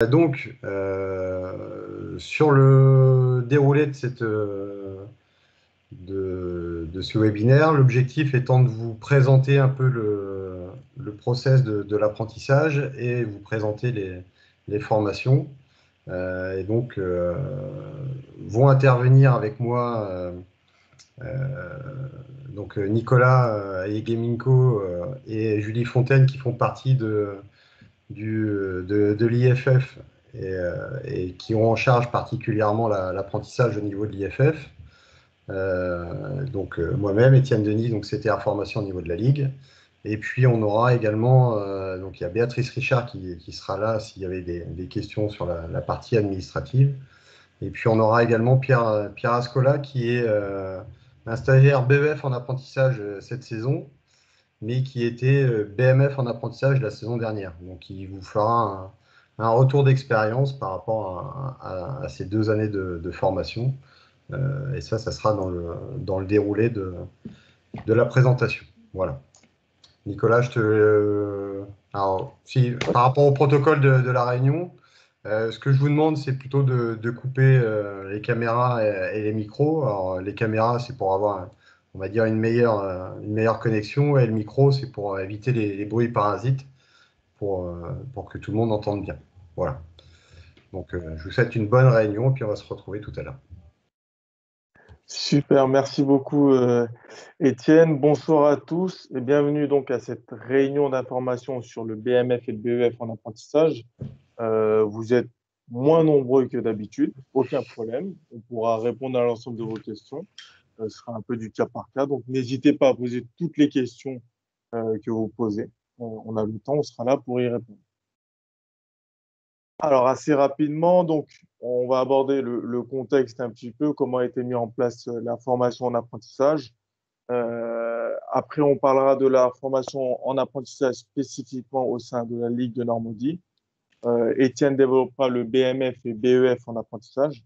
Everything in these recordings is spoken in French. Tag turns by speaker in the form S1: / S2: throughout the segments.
S1: Donc, sur le déroulé de ce webinaire, l'objectif étant de vous présenter un peu le process de l'apprentissage et vous présenter les formations. Et donc, vont intervenir avec moi Nicolas Egeminko et Julie Fontaine qui font partie de l'IFF et qui ont en charge particulièrement l'apprentissage au niveau de l'IFF. Moi-même, Étienne Denis, donc CTR Formation au niveau de la Ligue. Et puis on aura également, donc il y a Béatrice Richard qui sera là s'il y avait des questions sur la partie administrative. Et puis on aura également Pierre Ascola qui est un stagiaire BEF en apprentissage cette saison, mais qui était BMF en apprentissage la saison dernière. Donc, il vous fera un retour d'expérience par rapport à ces 2 années de formation. Et ça sera dans le déroulé de la présentation. Voilà. Nicolas, alors, par rapport au protocole de la réunion, ce que je vous demande, c'est plutôt de couper les caméras et les micros. Alors, les caméras, c'est pour avoir, on va dire, une meilleure connexion, et le micro, c'est pour éviter les bruits parasites, pour que tout le monde entende bien. Voilà. Donc, je vous souhaite une bonne réunion, et puis on va se retrouver tout à l'heure.
S2: Super, merci beaucoup Étienne. Bonsoir à tous et bienvenue donc à cette réunion d'information sur le BMF et le BEF en apprentissage. Vous êtes moins nombreux que d'habitude, aucun problème. On pourra répondre à l'ensemble de vos questions. Ce sera un peu du cas par cas, donc n'hésitez pas à poser toutes les questions que vous posez. On a le temps, on sera là pour y répondre. Alors, assez rapidement, donc, on va aborder le contexte un petit peu, comment a été mis en place la formation en apprentissage. Après, on parlera de la formation en apprentissage spécifiquement au sein de la Ligue de Normandie. Étienne développera le BMF et BEF en apprentissage.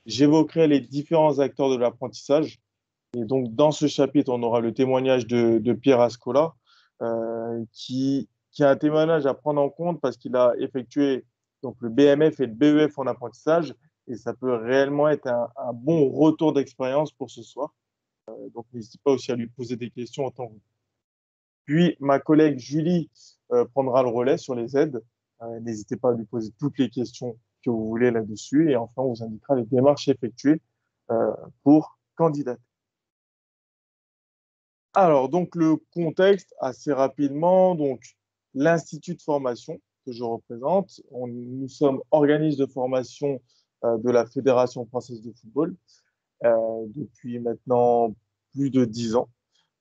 S2: J'évoquerai les différents acteurs de l'apprentissage. Et donc, dans ce chapitre, on aura le témoignage de Pierre Ascola, qui a un témoignage à prendre en compte parce qu'il a effectué donc, le BMF et le BEF en apprentissage. Et ça peut réellement être un bon retour d'expérience pour ce soir. Donc, n'hésitez pas aussi à lui poser des questions en temps voulu. Puis, ma collègue Julie prendra le relais sur les aides. N'hésitez pas à lui poser toutes les questions que vous voulez là-dessus. Et enfin, on vous indiquera les démarches effectuées pour candidater. Alors, donc, le contexte, assez rapidement. Donc, l'Institut de formation que je représente. Nous sommes organisme de formation de la Fédération française de football depuis maintenant plus de 10 ans.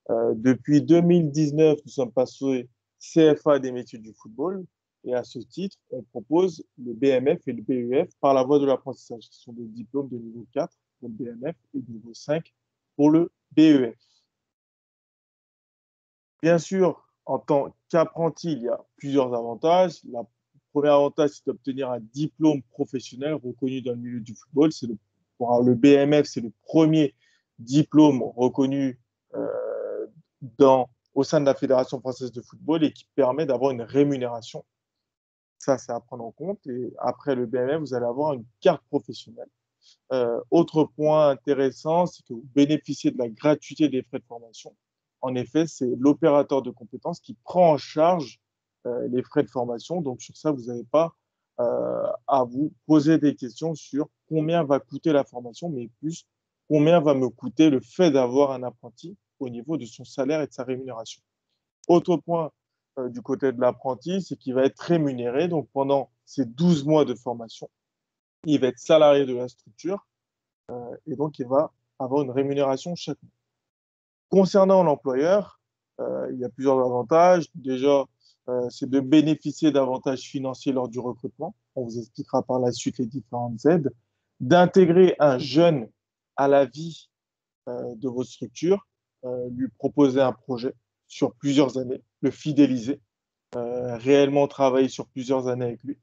S2: Depuis 2019, nous sommes passés CFA des métiers du football. Et à ce titre, on propose le BMF et le BEF par la voie de l'apprentissage. Ce sont des diplômes de niveau 4 pour le BMF et de niveau 5 pour le BEF. Bien sûr, en tant qu'apprenti, il y a plusieurs avantages. Le premier avantage, c'est d'obtenir un diplôme professionnel reconnu dans le milieu du football. Pour le BMF, c'est le premier diplôme reconnu au sein de la Fédération française de football et qui permet d'avoir une rémunération. Ça, c'est à prendre en compte. Et après le BMF, vous allez avoir une carte professionnelle. Autre point intéressant, c'est que vous bénéficiez de la gratuité des frais de formation. En effet, c'est l'opérateur de compétences qui prend en charge les frais de formation. Donc, sur ça, vous n'avez pas à vous poser des questions sur combien va coûter la formation, mais plus combien va me coûter le fait d'avoir un apprenti au niveau de son salaire et de sa rémunération. Autre point du côté de l'apprenti, c'est qu'il va être rémunéré. Donc, pendant ces 12 mois de formation, il va être salarié de la structure et donc il va avoir une rémunération chaque mois. Concernant l'employeur, il y a plusieurs avantages. Déjà, c'est de bénéficier d'avantages financiers lors du recrutement. On vous expliquera par la suite les différentes aides. D'intégrer un jeune à la vie de votre structure, lui proposer un projet sur plusieurs années, le fidéliser, réellement travailler sur plusieurs années avec lui.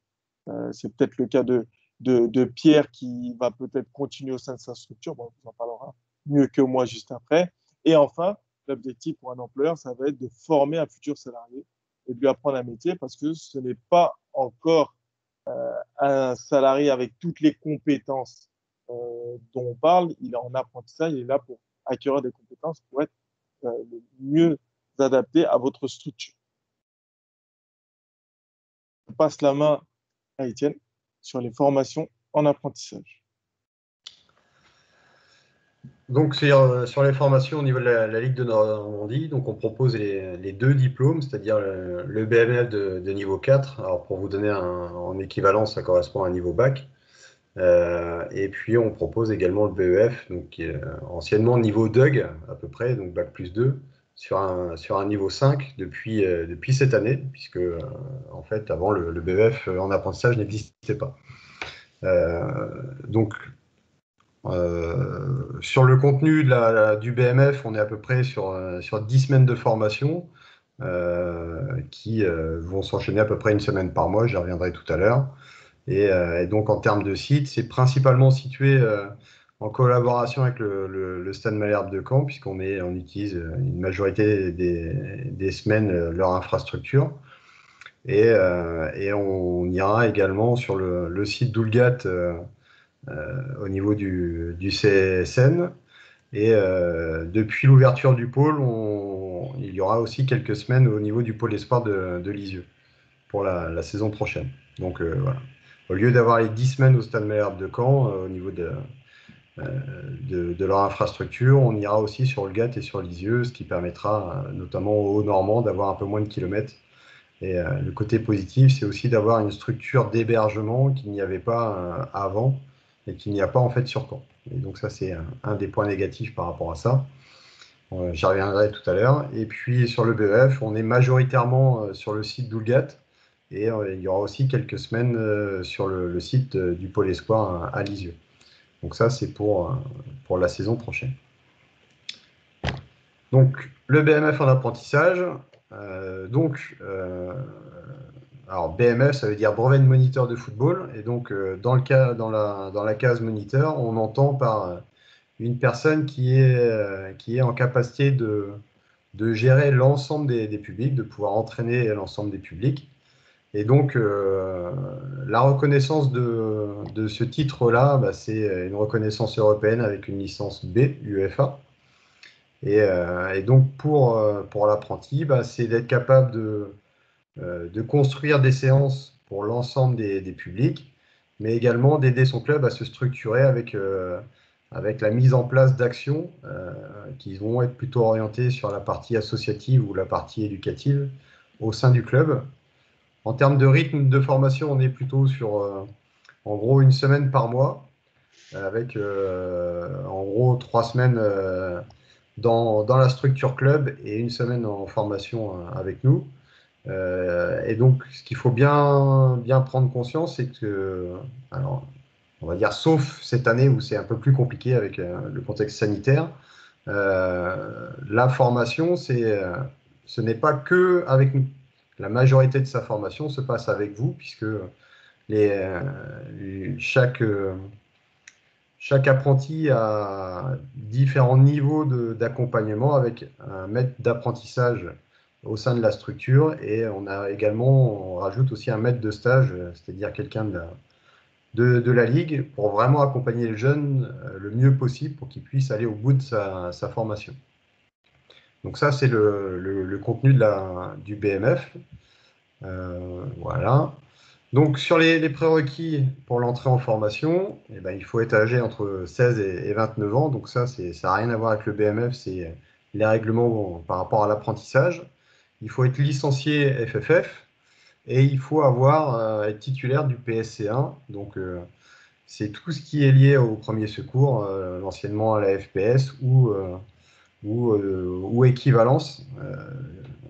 S2: C'est peut-être le cas de Pierre qui va peut-être continuer au sein de sa structure. Bon, on en parlera mieux que moi juste après. Et enfin, l'objectif pour un employeur, ça va être de former un futur salarié et de lui apprendre un métier parce que ce n'est pas encore Un salarié avec toutes les compétences dont on parle, il est en apprentissage, il est là pour acquérir des compétences pour être le mieux adapté à votre structure. Je passe la main à Étienne sur les formations en apprentissage.
S1: Donc, sur les formations au niveau de la Ligue de Normandie, donc on propose les deux diplômes, c'est-à-dire le BMF de niveau 4. Alors, pour vous donner en équivalence, ça correspond à un niveau bac. Et puis, on propose également le BEF, donc, qui est anciennement niveau DUG, à peu près, donc bac plus 2, sur un niveau 5 depuis cette année, puisque, en fait, avant, le BEF en apprentissage n'existait pas. Donc, sur le contenu du BMF, on est à peu près sur 10 semaines de formation qui vont s'enchaîner à peu près une semaine par mois, j'y reviendrai tout à l'heure. Et donc en termes de site, c'est principalement situé en collaboration avec le Stade Malherbe de Caen, puisqu'on utilise une majorité des semaines leur infrastructure. Et on ira également sur le site d'Oulgat au niveau du CSN. Et depuis l'ouverture du pôle, il y aura aussi quelques semaines au niveau du pôle espoir de Lisieux pour la saison prochaine. Donc voilà. Au lieu d'avoir les 10 semaines au Stade Malherbe de Caen, au niveau de leur infrastructure, on ira aussi sur le Ghat et sur Lisieux, ce qui permettra notamment aux Hauts-Normands d'avoir un peu moins de kilomètres. Et le côté positif, c'est aussi d'avoir une structure d'hébergement qu'il n'y avait pas avant et qu'il n'y a pas en fait sur Caen. Et donc ça, c'est un des points négatifs par rapport à ça. J'y reviendrai tout à l'heure. Et puis sur le BEF, on est majoritairement sur le site d'Oulgat. Et il y aura aussi quelques semaines sur le site du Pôle Espoir à Lisieux. Donc ça, c'est pour la saison prochaine. Donc le BMF en apprentissage. Alors BMF, ça veut dire brevet de moniteur de football. Et donc dans la case moniteur, on entend par une personne qui est en capacité de gérer l'ensemble des publics, de pouvoir entraîner l'ensemble des publics. Et donc, la reconnaissance de ce titre-là, bah, c'est une reconnaissance européenne avec une licence B, UEFA. Et donc, pour l'apprenti, bah, c'est d'être capable de construire des séances pour l'ensemble des publics, mais également d'aider son club à se structurer avec la mise en place d'actions qui vont être plutôt orientées sur la partie associative ou la partie éducative au sein du club. En termes de rythme de formation, on est plutôt sur en gros une semaine par mois, avec en gros 3 semaines dans la structure club et une semaine en formation avec nous. Et donc, ce qu'il faut bien prendre conscience, c'est que, alors, on va dire, sauf cette année où c'est un peu plus compliqué avec le contexte sanitaire, la formation, ce n'est pas que avec nous. La majorité de sa formation se passe avec vous, puisque chaque apprenti a différents niveaux d'accompagnement avec un maître d'apprentissage au sein de la structure, et on rajoute aussi un maître de stage, c'est-à-dire quelqu'un de la ligue, pour vraiment accompagner le jeune le mieux possible pour qu'il puisse aller au bout de sa formation. Donc ça, c'est le contenu du BMF. Voilà. Donc sur les prérequis pour l'entrée en formation, eh ben, il faut être âgé entre 16 et 29 ans. Donc ça n'a rien à voir avec le BMF, c'est les règlements par rapport à l'apprentissage. Il faut être licencié FFF et il faut être titulaire du PSC1. Donc c'est tout ce qui est lié au premier secours, anciennement à la FPS ou équivalence.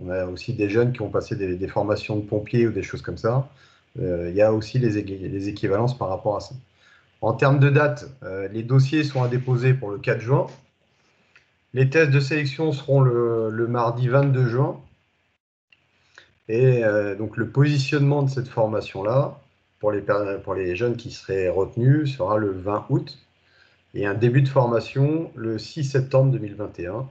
S1: On a aussi des jeunes qui ont passé des formations de pompiers ou des choses comme ça. Il y a aussi les équivalences par rapport à ça. En termes de date, les dossiers sont à déposer pour le 4 juin. Les tests de sélection seront le mardi 22 juin. Et donc le positionnement de cette formation-là, pour les jeunes qui seraient retenus, sera le 20 août. Et un début de formation le 6 septembre 2021.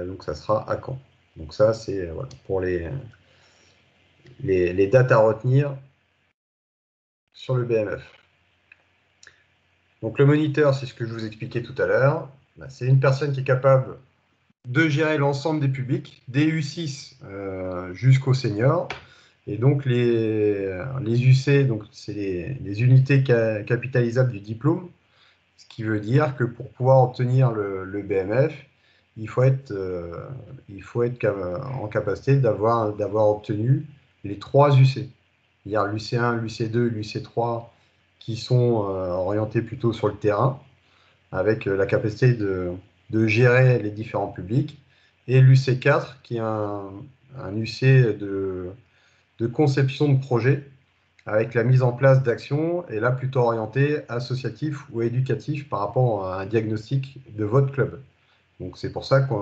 S1: Donc ça sera à Caen. Donc ça, c'est voilà, pour les dates à retenir sur le BMF. Donc le moniteur, c'est ce que je vous expliquais tout à l'heure. C'est une personne qui est capable de gérer l'ensemble des publics, des U6 jusqu'au senior. Et donc les UC, c'est les unités capitalisables du diplôme, ce qui veut dire que pour pouvoir obtenir le BMF, il faut être en capacité d'avoir obtenu les 3 UC. C'est-à-dire l'UC1, l'UC2, l'UC3 qui sont orientés plutôt sur le terrain, avec la capacité de gérer les différents publics, et l'UC4 qui est un UC de conception de projet, avec la mise en place d'actions, et là plutôt orienté associatif ou éducatif par rapport à un diagnostic de votre club. Donc c'est pour ça que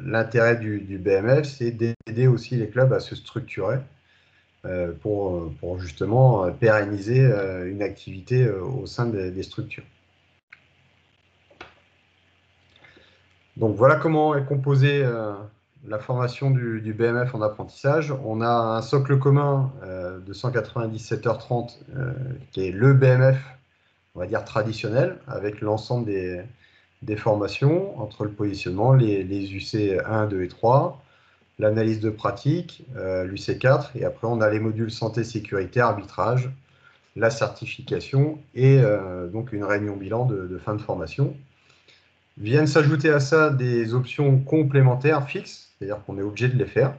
S1: l'intérêt du BMF, c'est d'aider aussi les clubs à se structurer pour justement pérenniser une activité au sein des structures. Donc voilà comment est composée la formation du BMF en apprentissage. On a un socle commun de 197h30 qui est le BMF, on va dire traditionnel, avec l'ensemble des formations entre le positionnement, les UC 1, 2 et 3, l'analyse de pratique, l'UC 4, et après on a les modules santé, sécurité, arbitrage, la certification et donc une réunion bilan de fin de formation. Viennent s'ajouter à ça des options complémentaires fixes, c'est-à-dire qu'on est obligé de les faire,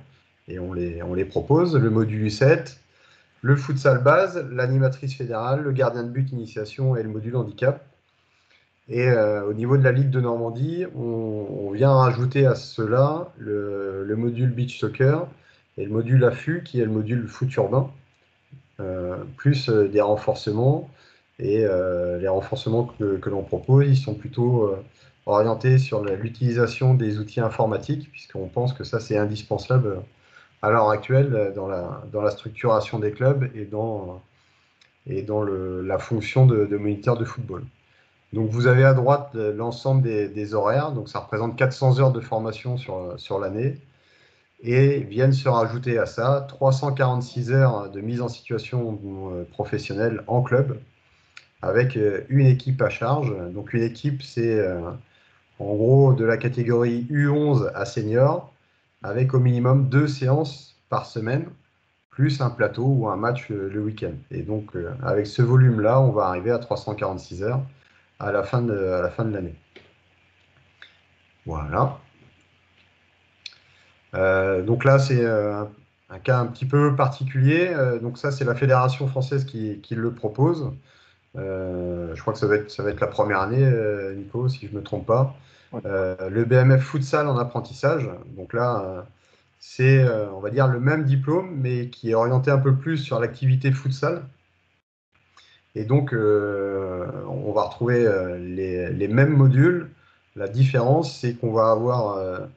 S1: et on les propose, le module U7, le futsal base, l'animatrice fédérale, le gardien de but initiation et le module handicap. Et au niveau de la Ligue de Normandie, on vient rajouter à cela le module beach soccer et le module AFU, qui est le module foot urbain, plus des renforcements. Et les renforcements que l'on propose, ils sont plutôt orientés sur l'utilisation des outils informatiques, puisqu'on pense que ça, c'est indispensable à l'heure actuelle dans la structuration des clubs et dans la fonction de moniteur de football. Donc vous avez à droite l'ensemble des horaires, donc ça représente 400 heures de formation sur l'année, et viennent se rajouter à ça 346 heures de mise en situation professionnelle en club, avec une équipe à charge. Donc une équipe, c'est en gros de la catégorie U11 à senior, avec au minimum 2 séances par semaine, plus un plateau ou un match le week-end. Et donc avec ce volume-là, on va arriver à 346 heures à la fin de l'année. Voilà. Donc là, c'est un cas un petit peu particulier. Donc ça, c'est la Fédération française qui le propose. Je crois que ça va être la première année, Nico, si je ne me trompe pas.
S2: Ouais.
S1: Le BMF Futsal en apprentissage. Donc là, c'est, on va dire, le même diplôme, mais qui est orienté un peu plus sur l'activité futsal. Et donc, on va retrouver les mêmes modules. La différence, c'est qu'on va avoir,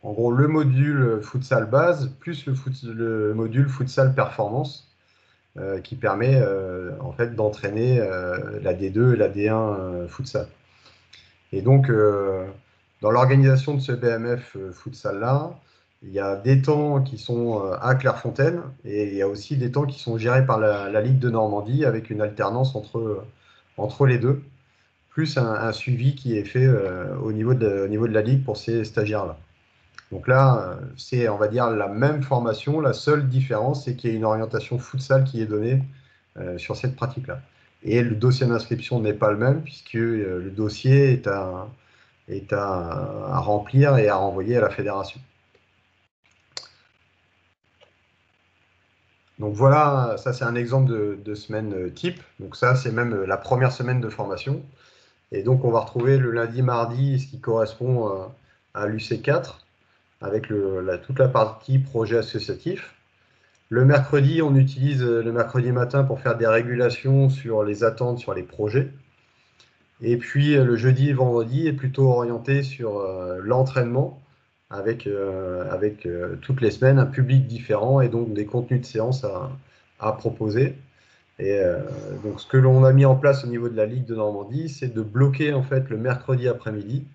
S1: en gros, le module futsal base, plus le module futsal performance, qui permet en fait d'entraîner la D2 et la D1 futsal. Et donc, dans l'organisation de ce BMF futsal-là, il y a des temps qui sont à Clairefontaine et il y a aussi des temps qui sont gérés par la Ligue de Normandie avec une alternance entre les deux, plus un suivi qui est fait au niveau de la Ligue pour ces stagiaires-là. Donc là, c'est, on va dire, la même formation. La seule différence, c'est qu'il y a une orientation futsal qui est donnée sur cette pratique-là. Et le dossier d'inscription n'est pas le même, puisque le dossier est à remplir et à renvoyer à la fédération. Donc voilà, ça c'est un exemple de semaine type. Donc ça, c'est même la première semaine de formation. Et donc on va retrouver le lundi, mardi, ce qui correspond à l'UC4, avec toute la partie projet associatif. Le mercredi, on utilise le mercredi matin pour faire des régulations sur les attentes, sur les projets. Et puis le jeudi et vendredi est plutôt orienté sur l'entraînement, avec toutes les semaines un public différent et donc des contenus de séance à proposer. Et donc ce que l'on a mis en place au niveau de la Ligue de Normandie, c'est de bloquer en fait le mercredi après-midi,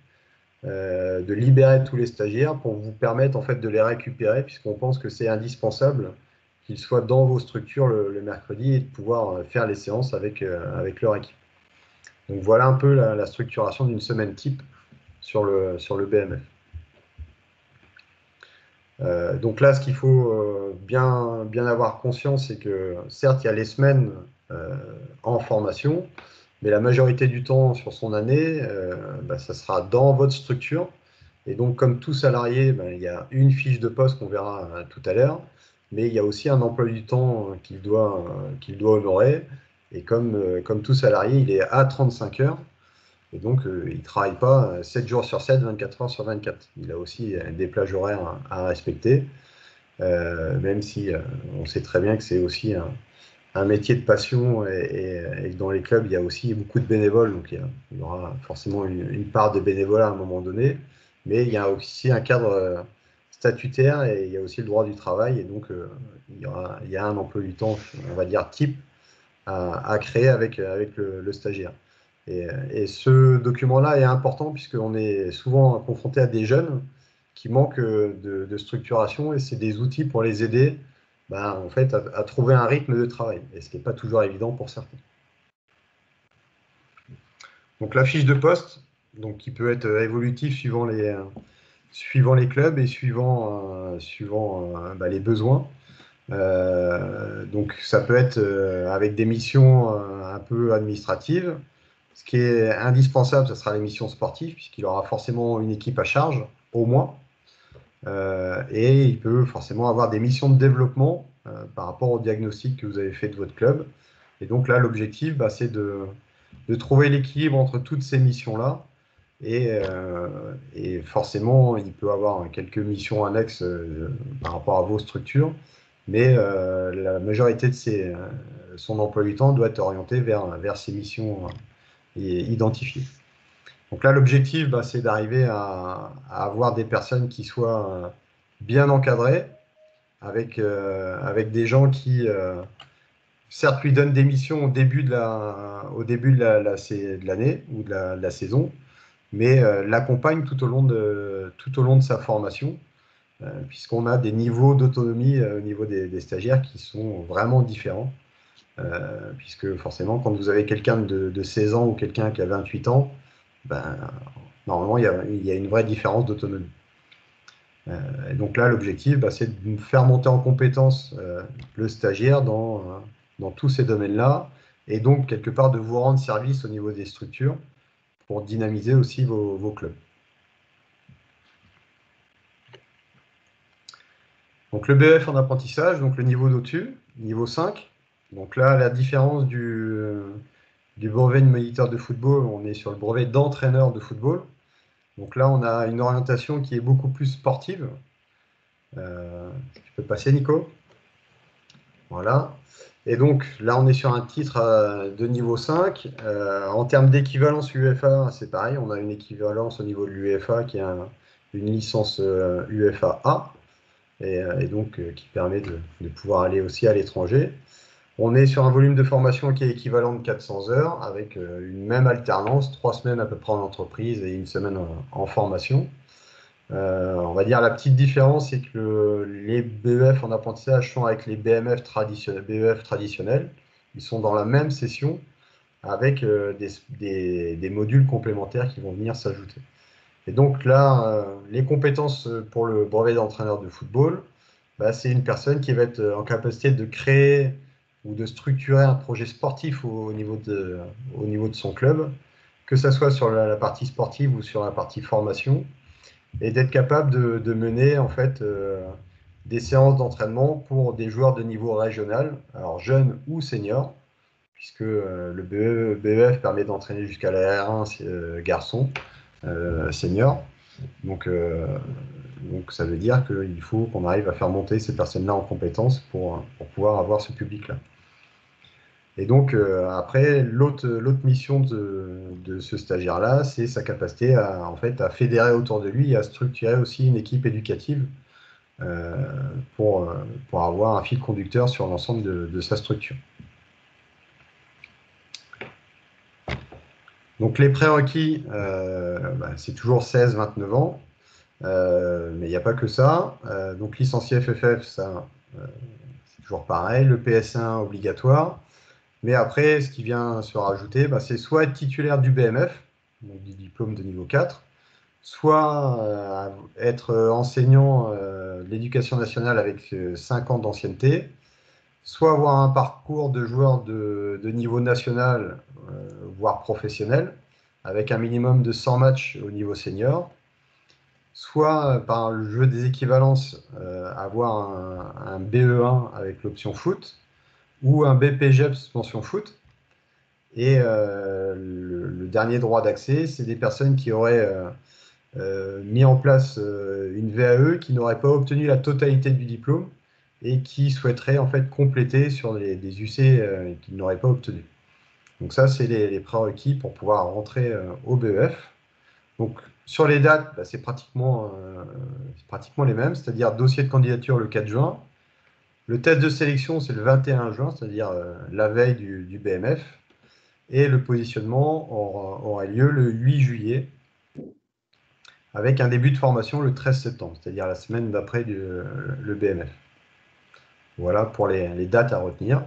S1: de libérer tous les stagiaires pour vous permettre en fait de les récupérer, puisqu'on pense que c'est indispensable qu'ils soient dans vos structures le mercredi et de pouvoir faire les séances avec leur équipe. Donc voilà un peu la structuration d'une semaine type sur le BMF. Donc là, ce qu'il faut bien avoir conscience, c'est que certes, il y a les semaines en formation, mais la majorité du temps sur son année, ça sera dans votre structure. Et donc, comme tout salarié, il y a une fiche de poste qu'on verra tout à l'heure, mais il y a aussi un emploi du temps qu'il doit honorer. Et comme tout salarié, il est à 35 heures. Et donc, il ne travaille pas 7 jours sur 7, 24 heures sur 24. Il a aussi des plages horaires à respecter, même si on sait très bien que c'est aussi un métier de passion et que dans les clubs, il y a aussi beaucoup de bénévoles. Donc, il y aura forcément une part de bénévolat à un moment donné. Mais il y a aussi un cadre statutaire et il y a aussi le droit du travail. Et donc, il y a un emploi du temps, on va dire, type à créer avec le stagiaire. Et ce document-là est important puisqu'on est souvent confronté à des jeunes qui manquent de structuration et c'est des outils pour les aider en fait, à trouver un rythme de travail, et ce qui n'est pas toujours évident pour certains. Donc la fiche de poste, donc, qui peut être évolutive suivant les clubs et suivant les besoins. Donc ça peut être avec des missions un peu administratives. Ce qui est indispensable, ce sera les missions sportives, puisqu'il aura forcément une équipe à charge, au moins. Et il peut forcément avoir des missions de développement par rapport au diagnostic que vous avez fait de votre club. Et donc là, l'objectif, c'est de trouver l'équilibre entre toutes ces missions-là. Et forcément, il peut avoir quelques missions annexes par rapport à vos structures, mais la majorité de son emploi du temps doit être orienté vers ces missions identifiées. Donc là, l'objectif, c'est d'arriver à avoir des personnes qui soient bien encadrées, avec des gens qui, certes, lui donnent des missions au début de l'année ou de la saison, mais l'accompagnent tout au long de sa formation, puisqu'on a des niveaux d'autonomie au niveau des stagiaires qui sont vraiment différents. Puisque forcément, quand vous avez quelqu'un de 16 ans ou quelqu'un qui a 28 ans, normalement, il y a une vraie différence d'autonomie. Et donc là, l'objectif, c'est de faire monter en compétence le stagiaire dans tous ces domaines-là, et donc quelque part de vous rendre service au niveau des structures pour dynamiser aussi vos clubs. Donc le BEF en apprentissage, donc le niveau d'au-dessus, niveau 5. Donc là, la différence du brevet de moniteur de football, on est sur le brevet d'entraîneur de football. Donc là, on a une orientation qui est beaucoup plus sportive. Tu peux passer, Nico? Voilà. Et donc là, on est sur un titre de niveau 5. En termes d'équivalence UEFA, c'est pareil. On a une équivalence au niveau de l'UEFA qui est une licence UEFA A. Et donc qui permet de pouvoir aller aussi à l'étranger. On est sur un volume de formation qui est équivalent de 400 heures, avec une même alternance, 3 semaines à peu près en entreprise et 1 semaine en formation. On va dire la petite différence, c'est que les BEF en apprentissage sont avec les BEF traditionnels. Ils sont dans la même session avec des modules complémentaires qui vont venir s'ajouter. Et donc là, les compétences pour le brevet d'entraîneur de football, c'est une personne qui va être en capacité de créer ou de structurer un projet sportif au niveau de son club, que ce soit sur la partie sportive ou sur la partie formation, et d'être capable de mener en fait des séances d'entraînement pour des joueurs de niveau régional, alors jeunes ou seniors, puisque le BEF permet d'entraîner jusqu'à la R1 garçon senior. Donc ça veut dire qu'il faut qu'on arrive à faire monter ces personnes-là en compétences pour pouvoir avoir ce public-là. Et donc après, l'autre mission de ce stagiaire-là, c'est sa capacité en fait, à fédérer autour de lui et à structurer aussi une équipe éducative pour avoir un fil conducteur sur l'ensemble de sa structure. Donc les prérequis, c'est toujours 16-29 ans. Mais il n'y a pas que ça. Donc licencié FFF, ça, toujours pareil, le PS1 obligatoire. Mais après, ce qui vient se rajouter, c'est soit être titulaire du BMF, donc du diplôme de niveau 4, soit être enseignant de l'éducation nationale avec 5 ans d'ancienneté, soit avoir un parcours de joueur de niveau national, voire professionnel, avec un minimum de 100 matchs au niveau senior, soit par le jeu des équivalences, avoir un BE1 avec l'option foot, ou un BPGEPS mention foot. Et le dernier droit d'accès, c'est des personnes qui auraient mis en place une VAE, qui n'auraient pas obtenu la totalité du diplôme et qui souhaiteraient en fait compléter sur des UC qu'ils n'auraient pas obtenu. Donc ça, c'est les prérequis pour pouvoir rentrer au BEF. Donc sur les dates, c'est pratiquement les mêmes, c'est-à-dire dossier de candidature le 4 juin. Le test de sélection, c'est le 21 juin, c'est-à-dire la veille du BMF. Et le positionnement aura lieu le 8 juillet, avec un début de formation le 13 septembre, c'est-à-dire la semaine d'après le BMF. Voilà pour les dates à retenir.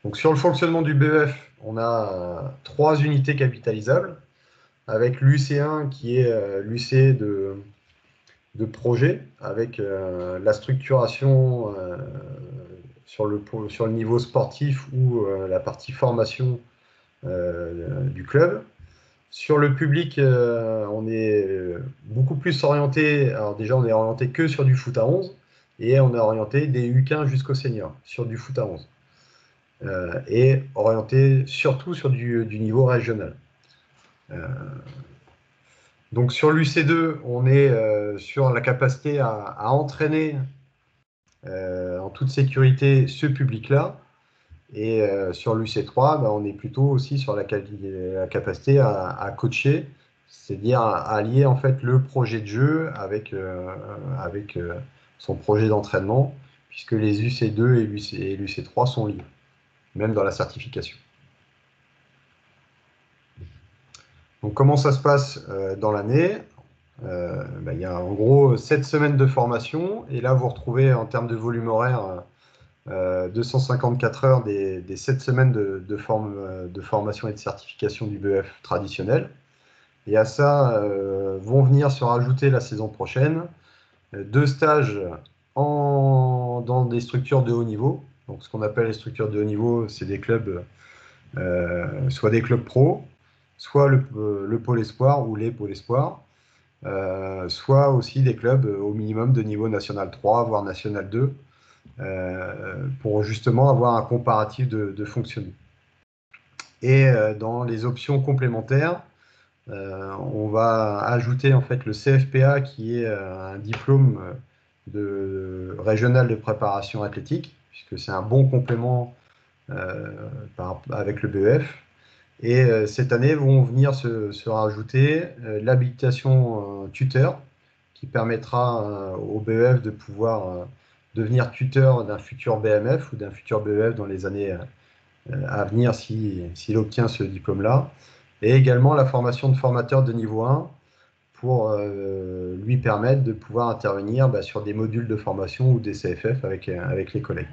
S1: Donc sur le fonctionnement du BEF, on a 3 unités capitalisables, avec l'UC1 qui est l'UC de projet, avec la structuration sur le niveau sportif ou la partie formation du club. Sur le public, on est beaucoup plus orienté. Alors déjà, on est orienté que sur du foot à 11 et on est orienté des U15 jusqu'au senior sur du foot à 11. Et orienté surtout sur du niveau régional. Donc sur l'UC2, on est sur la capacité à entraîner en toute sécurité ce public-là. Et sur l'UC3, on est plutôt aussi sur la capacité à coacher, c'est-à-dire à allier en fait le projet de jeu avec son projet d'entraînement, puisque les UC2 et l'UC3 sont liés, même dans la certification. Donc comment ça se passe dans l'année? Il y a en gros 7 semaines de formation, et là vous retrouvez en termes de volume horaire 254 heures des 7 semaines de formation et de certification du BEF traditionnel. Et à ça vont venir se rajouter la saison prochaine 2 stages dans des structures de haut niveau. Donc ce qu'on appelle les structures de haut niveau, c'est des clubs, soit des clubs pro, soit le pôle espoir ou les pôles espoirs, soit aussi des clubs au minimum de niveau national 3, voire national 2, pour justement avoir un comparatif de fonctionnement. Et dans les options complémentaires, on va ajouter en fait le CFPA, qui est un diplôme régional de préparation athlétique, puisque c'est un bon complément avec le BEF. Et cette année vont venir se rajouter l'habilitation tuteur, qui permettra au BEF de pouvoir devenir tuteur d'un futur BMF ou d'un futur BEF dans les années à venir s'il obtient ce diplôme-là. Et également la formation de formateur de niveau 1 pour lui permettre de pouvoir intervenir sur des modules de formation ou des CFF avec les collègues.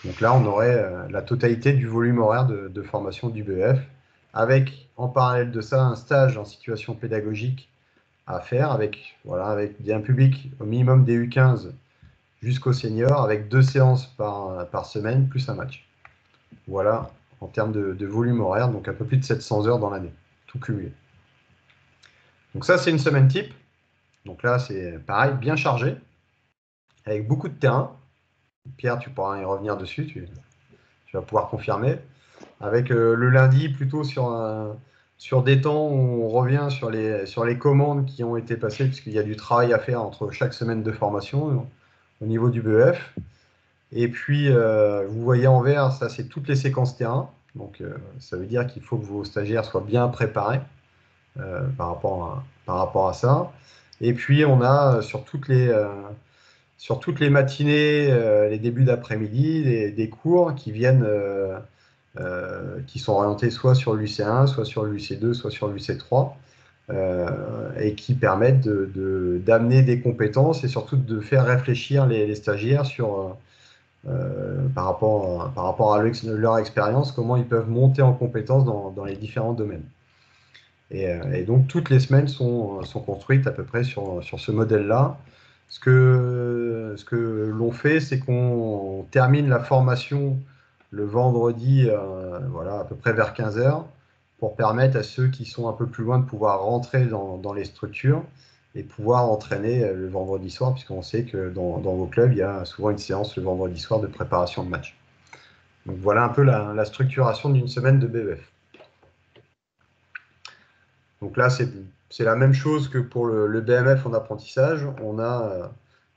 S1: Donc là, on aurait la totalité du volume horaire de formation du BEF, avec en parallèle de ça un stage en situation pédagogique à faire avec un public au minimum des U15 jusqu'au senior, avec 2 séances par semaine, plus un match. Voilà, en termes de volume horaire, donc un peu plus de 700 heures dans l'année, tout cumulé. Donc ça, c'est une semaine type. Donc là, c'est pareil, bien chargé, avec beaucoup de terrain. Pierre, tu pourras y revenir dessus, tu vas pouvoir confirmer. Avec le lundi, plutôt sur des temps où on revient sur les commandes qui ont été passées, puisqu'il y a du travail à faire entre chaque semaine de formation au niveau du BEF. Et puis, vous voyez en vert, ça c'est toutes les séquences terrain. Donc, ça veut dire qu'il faut que vos stagiaires soient bien préparés par rapport à ça. Et puis, on a sur toutes les matinées, les débuts d'après-midi, des cours qui viennent, qui sont orientés soit sur l'UC1, soit sur l'UC2, soit sur l'UC3, et qui permettent d'amener des compétences et surtout de faire réfléchir les stagiaires sur par rapport à leur expérience, comment ils peuvent monter en compétence dans les différents domaines. Et donc, toutes les semaines sont construites à peu près sur ce modèle-là. Ce que l'on fait, c'est qu'on termine la formation le vendredi, voilà, à peu près vers 15 heures, pour permettre à ceux qui sont un peu plus loin de pouvoir rentrer dans les structures et pouvoir entraîner le vendredi soir, puisqu'on sait que dans vos clubs, il y a souvent une séance le vendredi soir de préparation de match. Donc voilà un peu la structuration d'une semaine de BEF. Donc là, c'est la même chose que pour le BMF en apprentissage. On a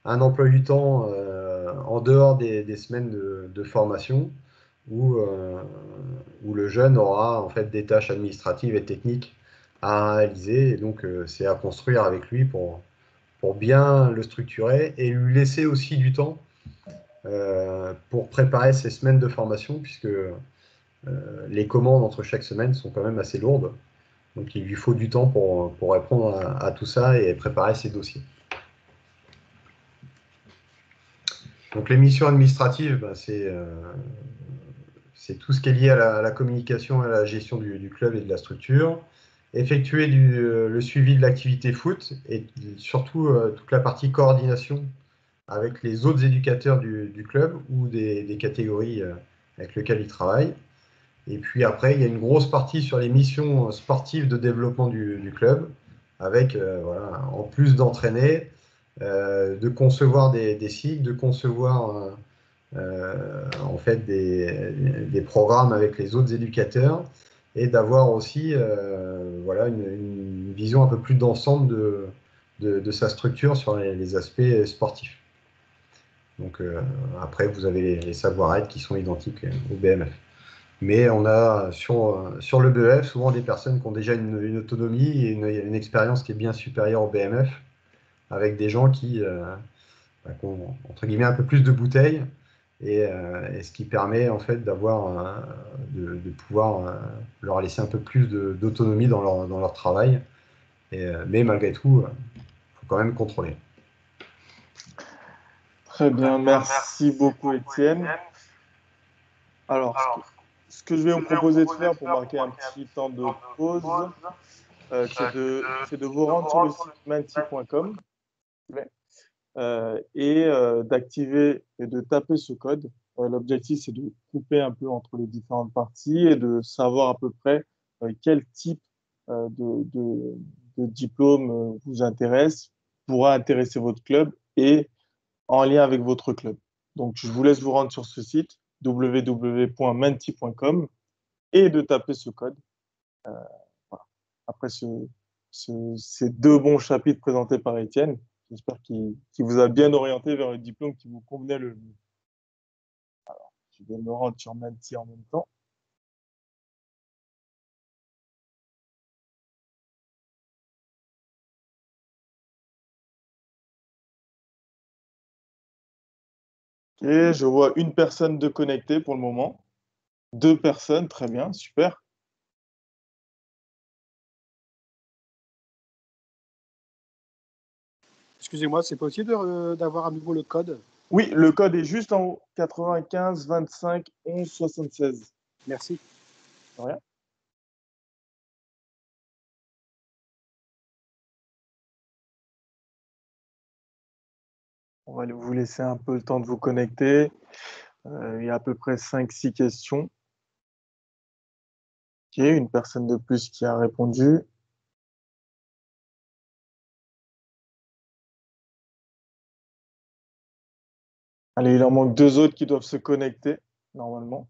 S1: un emploi du temps en dehors des semaines de formation où le jeune aura en fait des tâches administratives et techniques à réaliser. Et donc, c'est à construire avec lui pour bien le structurer et lui laisser aussi du temps pour préparer ces semaines de formation, puisque les commandes entre chaque semaine sont quand même assez lourdes. Donc il lui faut du temps pour répondre à tout ça et préparer ses dossiers. Donc les missions administratives, ben, c'est tout ce qui est lié à la communication et à la gestion du club et de la structure. Effectuer le suivi de l'activité foot et surtout toute la partie coordination avec les autres éducateurs du club ou des catégories avec lesquelles il travaille. Et puis après, il y a une grosse partie sur les missions sportives de développement du club, avec, voilà, en plus d'entraîner, de concevoir des cycles, de concevoir en fait des programmes avec les autres éducateurs et d'avoir aussi voilà, une vision un peu plus d'ensemble de sa structure sur les aspects sportifs. Donc après, vous avez les savoir-être qui sont identiques au BMF. Mais on a sur le BEF souvent des personnes qui ont déjà une autonomie et une expérience qui est bien supérieure au BMF, avec des gens qui ont, entre guillemets, un peu plus de bouteilles, et ce qui permet en fait de pouvoir leur laisser un peu plus d'autonomie dans leur travail. Mais malgré tout, il faut quand même contrôler.
S2: Très bien, merci beaucoup, Étienne. Alors, ce que je vais vous proposer de faire pour marquer un petit temps de pause, c'est de vous rendre sur le site menti.com et d'activer et de taper ce code. L'objectif, c'est de couper un peu entre les différentes parties et de savoir à peu près quel type de diplôme vous intéresse, pourra intéresser votre club et en lien avec votre club. Donc, je vous laisse vous rendre sur ce site www.menti.com et de taper ce code. Voilà. Après ces deux bons chapitres présentés par Étienne, j'espère qu'il vous a bien orienté vers le diplôme qui vous convenait le mieux. Je vais me rendre sur Menti en même temps. Et je vois une personne de connectée pour le moment. Deux personnes, très bien, super.
S3: Excusez-moi, c'est possible d'avoir à nouveau le code?
S2: Oui, le code est juste en haut, 95 25 11 76.
S3: Merci.
S2: De rien. On va vous laisser un peu le temps de vous connecter. Il y a à peu près 5-6 questions. Ok, une personne de plus qui a répondu. Allez, il en manque deux autres qui doivent se connecter, normalement.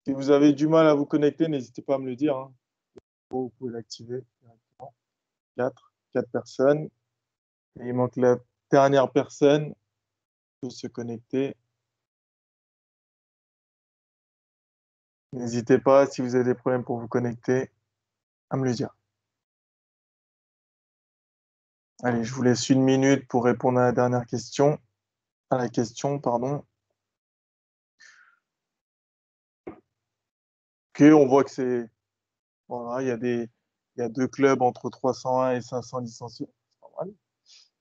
S2: Si vous avez du mal à vous connecter, n'hésitez pas à me le dire, hein. Vous pouvez l'activer directement. Quatre personnes. Et il manque la dernière personne qui peut se connecter. N'hésitez pas, si vous avez des problèmes pour vous connecter, à me le dire. Allez, je vous laisse une minute pour répondre à la dernière question. À la question, pardon. Ok, on voit que c'est... Voilà, il y a deux clubs entre 301 et 500 licenciés. C'est pas mal.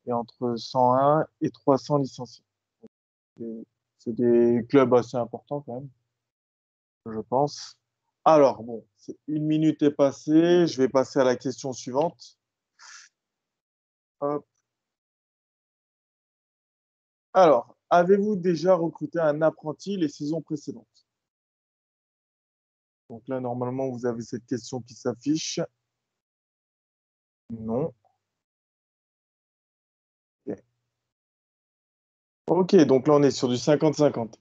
S2: et entre 101 et 300 licenciés. C'est des clubs assez importants quand même, je pense. Alors, bon, 1 minute est passée. Je vais passer à la question suivante. Hop. Alors, avez-vous déjà recruté un apprenti les saisons précédentes? Donc là, normalement, vous avez cette question qui s'affiche. Non. Ok. Ok, donc là, on est sur du 50-50.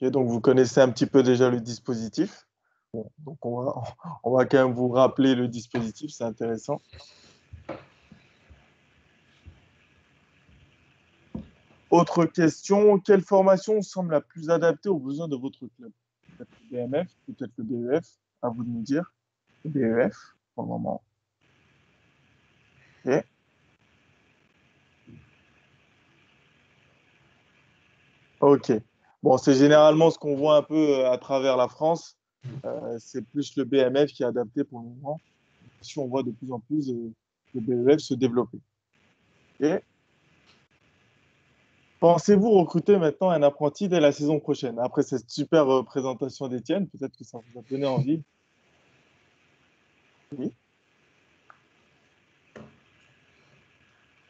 S2: Ok, donc vous connaissez un petit peu déjà le dispositif. Bon, donc on va quand même vous rappeler le dispositif, c'est intéressant. Autre question, quelle formation semble la plus adaptée aux besoins de votre club? Peut-être le BMF, peut-être le BEF, à vous de nous dire. Le BEF, pour le moment. Ok. Ok. Bon, c'est généralement ce qu'on voit un peu à travers la France. C'est plus le BMF qui est adapté pour le moment. Si on voit de plus en plus le BEF se développer. Ok. Pensez-vous recruter maintenant un apprenti dès la saison prochaine? Après cette super présentation d'Étienne, peut-être que ça vous a donné envie. Oui.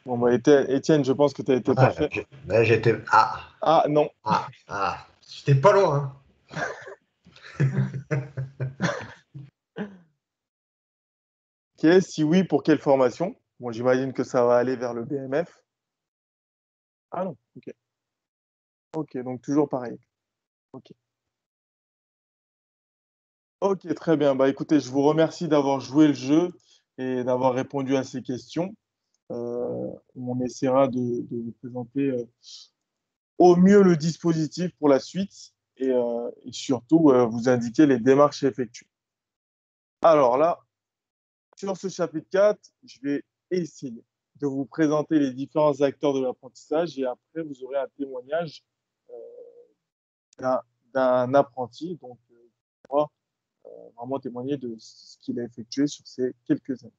S2: Bon, bah, Étienne, je pense que tu as été
S1: Ah,
S2: parfait.
S1: j'étais.
S2: Ah, non.
S1: J'étais pas loin.
S2: Ok, si oui, pour quelle formation? Bon, j'imagine que ça va aller vers le BMF. Ah non, ok. Ok, donc toujours pareil. Ok. Ok, très bien. Bah, écoutez, je vous remercie d'avoir joué le jeu et d'avoir répondu à ces questions. On essaiera de vous présenter au mieux le dispositif pour la suite et surtout vous indiquer les démarches à effectuer. Alors là, sur ce chapitre 4, je vais essayer de vous présenter les différents acteurs de l'apprentissage et après, vous aurez un témoignage euh, d'un apprenti, donc qui pourra vraiment témoigner de ce qu'il a effectué sur ces quelques années.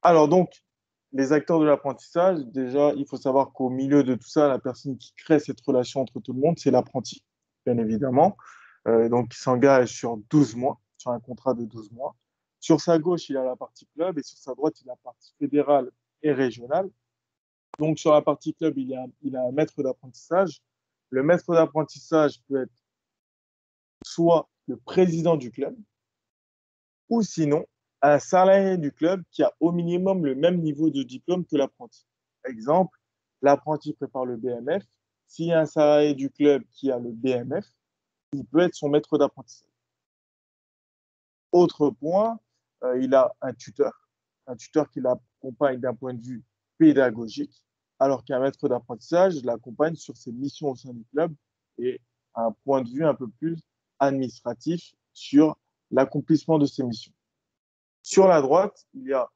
S2: Alors donc, les acteurs de l'apprentissage, déjà, il faut savoir qu'au milieu de tout ça, la personne qui crée cette relation entre tout le monde, c'est l'apprenti, bien évidemment. Donc, qui s'engage sur 12 mois, sur un contrat de 12 mois. Sur sa gauche, il a la partie club et sur sa droite, il a la partie fédérale et régionale. Donc, sur la partie club, il a un maître d'apprentissage. Le maître d'apprentissage peut être soit le président du club, ou sinon un salarié du club qui a au minimum le même niveau de diplôme que l'apprenti. Exemple, l'apprenti prépare le BMF. S'il y a un salarié du club qui a le BMF, il peut être son maître d'apprentissage. Autre point, il a un tuteur qui l'accompagne d'un point de vue pédagogique, alors qu'un maître d'apprentissage l'accompagne sur ses missions au sein du club et un point de vue un peu plus administratif sur l'accomplissement de ses missions. Sur la droite, il y a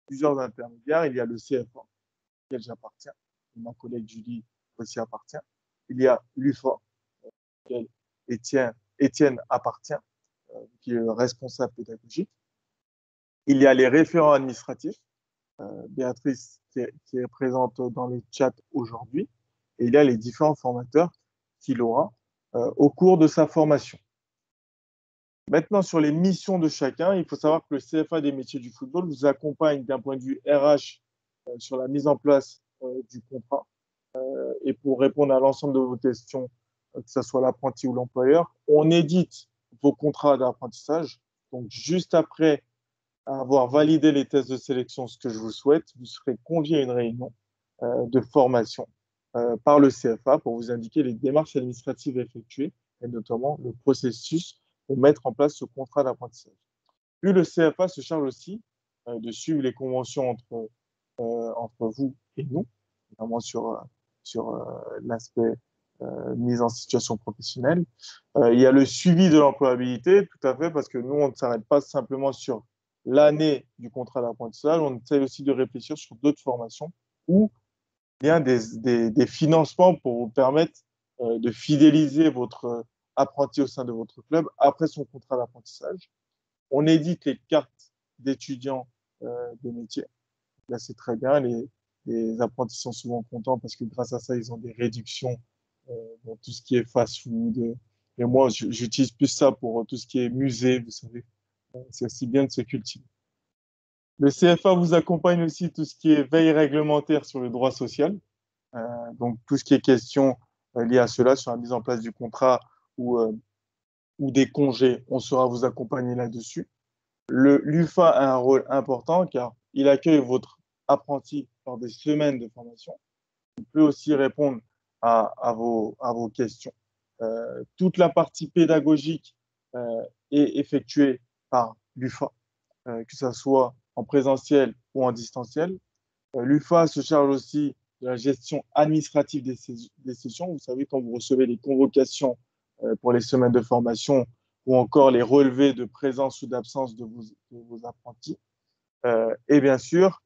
S2: plusieurs intermédiaires. Il y a le CFA, auquel j'appartiens, ma collègue Julie aussi appartient. Il y a l'UFA, auquel Étienne appartient, qui est le responsable pédagogique. Il y a les référents administratifs, Béatrice qui est présente dans le chat aujourd'hui. Et il y a les différents formateurs qu'il aura au cours de sa formation. Maintenant, sur les missions de chacun, il faut savoir que le CFA des métiers du football vous accompagne d'un point de vue RH sur la mise en place du contrat. Et pour répondre à l'ensemble de vos questions, que ce soit l'apprenti ou l'employeur, on édite vos contrats d'apprentissage. Donc, juste après avoir validé les tests de sélection, ce que je vous souhaite, vous serez convié à une réunion de formation par le CFA pour vous indiquer les démarches administratives effectuées et notamment le processus pour mettre en place ce contrat d'apprentissage. Puis le CFA se charge aussi de suivre les conventions entre vous et nous, notamment sur l'aspect mise en situation professionnelle. Il y a le suivi de l'employabilité, tout à fait, parce que nous, on ne s'arrête pas simplement sur l'année du contrat d'apprentissage, on essaie aussi de réfléchir sur d'autres formations ou bien des financements pour vous permettre de fidéliser votre apprenti au sein de votre club après son contrat d'apprentissage. On édite les cartes d'étudiants des métiers. Là, c'est très bien. Les apprentis sont souvent contents parce que grâce à ça, ils ont des réductions dans tout ce qui est fast-food. Et moi, j'utilise plus ça pour tout ce qui est musée, vous savez. C'est aussi bien de se cultiver. Le CFA vous accompagne aussi tout ce qui est veille réglementaire sur le droit social. Donc, tout ce qui est question liée à cela, sur la mise en place du contrat ou des congés, on saura vous accompagner là-dessus. L'UFA a un rôle important car il accueille votre apprenti lors des semaines de formation. Il peut aussi répondre à vos questions. Toute la partie pédagogique est effectuée par l'UFA, que ce soit en présentiel ou en distanciel. L'UFA se charge aussi de la gestion administrative des sessions. Vous savez, quand vous recevez les convocations pour les semaines de formation ou encore les relevés de présence ou d'absence de vos apprentis. Et bien sûr,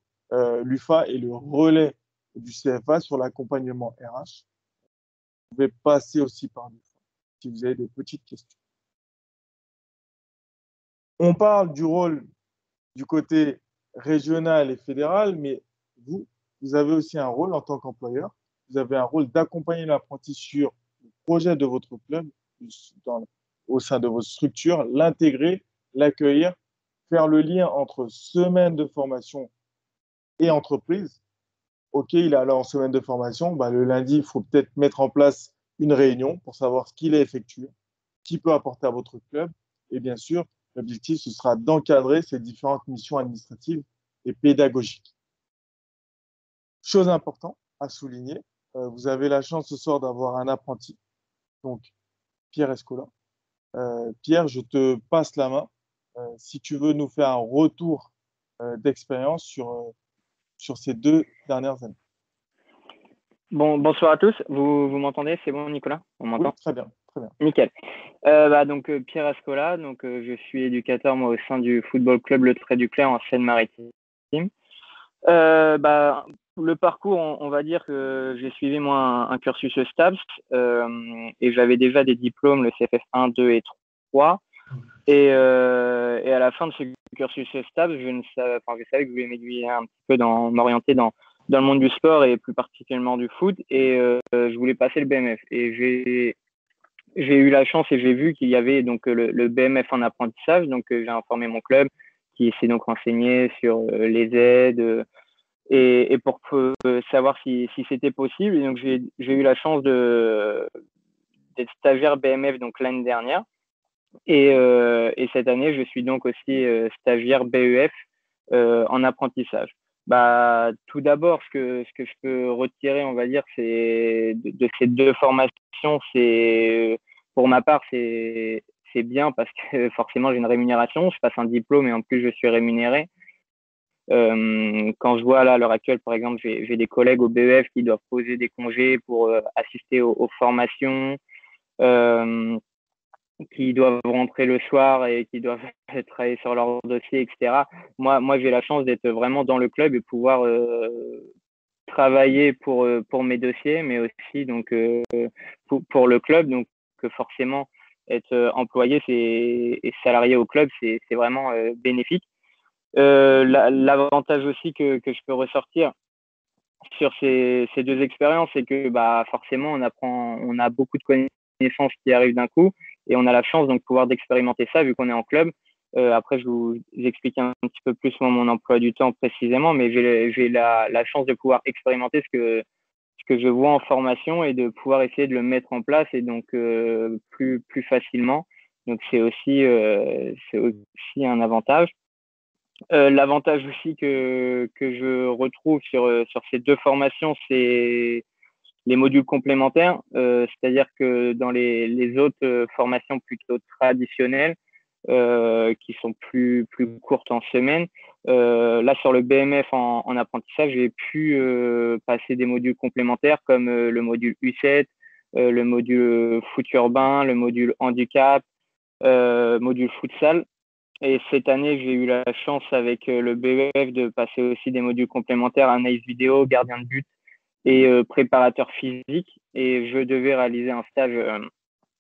S2: l'UFA est le relais du CFA sur l'accompagnement RH. Vous pouvez passer aussi par l'UFA si vous avez des petites questions. On parle du rôle du côté régional et fédéral, mais vous avez aussi un rôle en tant qu'employeur. Vous avez un rôle d'accompagner l'apprenti sur le projet de votre club, au sein de votre structure, l'intégrer, l'accueillir, faire le lien entre semaine de formation et entreprise. OK, il est alors en semaine de formation, le lundi, il faut peut-être mettre en place une réunion pour savoir ce qu'il a effectué, qui peut apporter à votre club. Et bien sûr, l'objectif, ce sera d'encadrer ces différentes missions administratives et pédagogiques. Chose importante à souligner, vous avez la chance ce soir d'avoir un apprenti, donc Pierre Escola. Pierre, je te passe la main. Si tu veux nous faire un retour d'expérience sur ces 2 dernières années.
S4: Bonsoir à tous. Vous m'entendez? C'est bon, Nicolas? On m'entend?
S2: Oui, très bien, très bien.
S4: Nickel. Donc Pierre Escola, donc je suis éducateur moi au sein du football club Le Trait du Clair en Seine-Maritime. Le parcours, on va dire que j'ai suivi moi un cursus STAPS et j'avais déjà des diplômes, le CFF 1, 2 et 3. Et à la fin de ce cursus STAPS, je savais que je voulais m'aiguiller un petit peu m'orienter dans le monde du sport et plus particulièrement du foot. Et je voulais passer le BMF. Et j'ai eu la chance et j'ai vu qu'il y avait donc le BMF en apprentissage. Donc j'ai informé mon club qui s'est donc renseigné sur les aides et pour savoir si c'était possible. Et donc j'ai eu la chance d'être stagiaire BMF donc l'année dernière. Et cette année, je suis donc aussi stagiaire BEF en apprentissage. Tout d'abord, ce que je peux retirer, on va dire, c'est de ces 2 formations, pour ma part, c'est bien parce que forcément, j'ai une rémunération, je passe un diplôme et en plus, je suis rémunéré. Quand je vois là, à l'heure actuelle, par exemple, j'ai des collègues au BEF qui doivent poser des congés pour assister aux formations. Qui doivent rentrer le soir et qui doivent travailler sur leur dossier, etc. Moi, j'ai la chance d'être vraiment dans le club et pouvoir travailler pour mes dossiers, mais aussi donc pour le club. Donc forcément, être employé et salarié au club, c'est vraiment bénéfique. L'avantage aussi que je peux ressortir sur ces 2 expériences, c'est que forcément, on a beaucoup de connaissances qui arrivent d'un coup. Et on a la chance donc de pouvoir d'expérimenter ça vu qu'on est en club. Après, je vous explique un petit peu plus mon emploi du temps précisément, mais j'ai la chance de pouvoir expérimenter ce que je vois en formation et de pouvoir essayer de le mettre en place et donc plus facilement. Donc c'est aussi un avantage. L'avantage aussi que je retrouve sur ces 2 formations, c'est les modules complémentaires, c'est-à-dire que dans les autres formations plutôt traditionnelles, qui sont plus courtes en semaine, là sur le BMF en apprentissage, j'ai pu passer des modules complémentaires comme le module U7, le module foot urbain, le module handicap, module futsal. Et cette année, j'ai eu la chance avec le BEF de passer aussi des modules complémentaires, analyse vidéo, gardien de but et préparateur physique. Et je devais réaliser un stage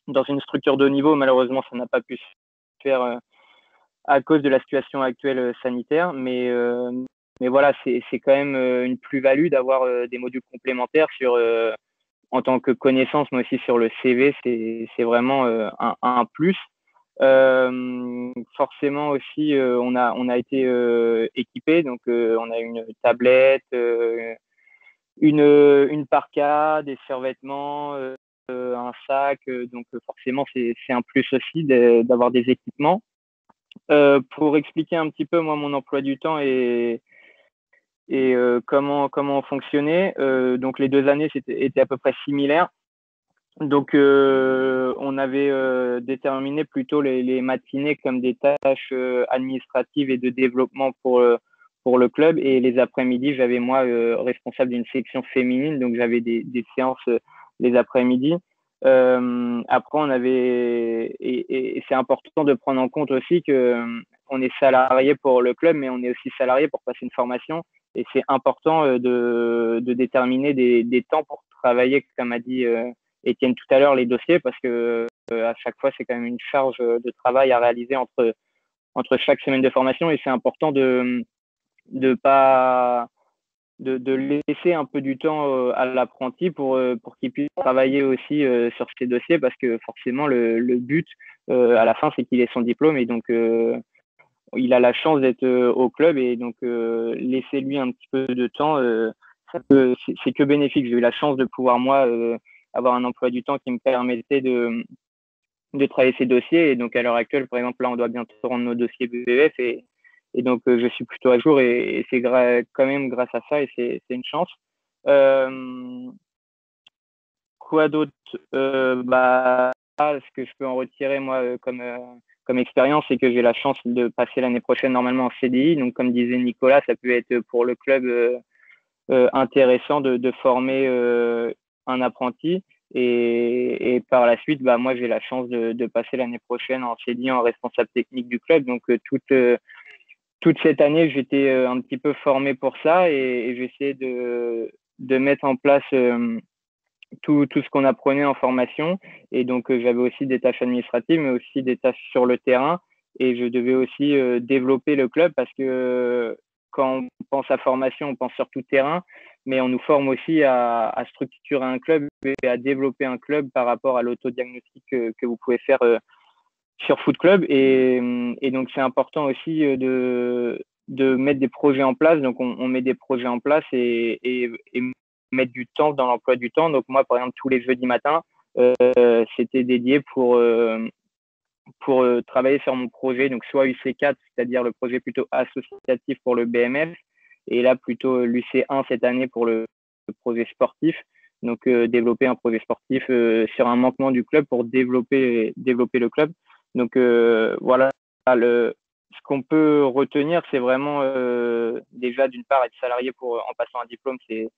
S4: dans une structure de haut niveau. Malheureusement, ça n'a pas pu se faire à cause de la situation actuelle sanitaire. Mais mais voilà, c'est quand même une plus-value d'avoir des modules complémentaires en tant que connaissance, mais aussi sur le CV, c'est vraiment un plus. Forcément aussi, on a été équipé, donc on a une tablette, une parka, des survêtements, un sac, donc forcément c'est un plus aussi d'avoir des équipements. Pour expliquer un petit peu moi mon emploi du temps et comment on fonctionnait, donc les 2 années étaient à peu près similaires. Donc, on avait déterminé plutôt les matinées comme des tâches administratives et de développement pour le club. Et les après-midi, j'avais moi responsable d'une section féminine, donc j'avais des séances les après-midi. Après, on avait et c'est important de prendre en compte aussi que on est salarié pour le club, mais on est aussi salarié pour passer une formation. Et c'est important de déterminer des temps pour travailler, comme a dit Étienne tout à l'heure, les dossiers, parce que à chaque fois, c'est quand même une charge de travail à réaliser entre chaque semaine de formation, et c'est important de pas de laisser un peu du temps à l'apprenti pour qu'il puisse travailler aussi sur ses dossiers, parce que forcément le but à la fin, c'est qu'il ait son diplôme, et donc il a la chance d'être au club, et donc laisser lui un petit peu de temps, c'est que bénéfique. J'ai eu la chance de pouvoir moi avoir un emploi du temps qui me permettait de travailler ces dossiers, et donc à l'heure actuelle, par exemple, là on doit bientôt rendre nos dossiers BEF, et donc je suis plutôt à jour, et c'est quand même grâce à ça, et c'est une chance. Quoi d'autre? Ce que je peux en retirer moi comme expérience, c'est que j'ai la chance de passer l'année prochaine normalement en CDI. Donc, comme disait Nicolas, ça peut être pour le club intéressant de former un apprenti. Et par la suite, moi, j'ai la chance de passer l'année prochaine en CDI en responsable technique du club. Donc, toute cette année, j'étais un petit peu formé pour ça, et j'essaie de mettre en place tout ce qu'on apprenait en formation. Et donc, j'avais aussi des tâches administratives, mais aussi des tâches sur le terrain. Et je devais aussi développer le club, parce que quand on pense à formation, on pense surtout terrain, mais on nous forme aussi à structurer un club et à développer un club par rapport à l'autodiagnostic que vous pouvez faire sur Foot Club. Et donc, c'est important aussi de mettre des projets en place. Donc, on met des projets en place et mettre du temps dans l'emploi du temps. Donc, moi, par exemple, tous les jeudis matins, c'était dédié pour travailler sur mon projet, donc soit UC4, c'est-à-dire le projet plutôt associatif pour le BMF, et là plutôt l'UC1 cette année pour le projet sportif. Donc, développer un projet sportif sur un manquement du club pour développer le club. Donc, voilà, ce qu'on peut retenir, c'est vraiment déjà, d'une part, être salarié en passant un diplôme, c'est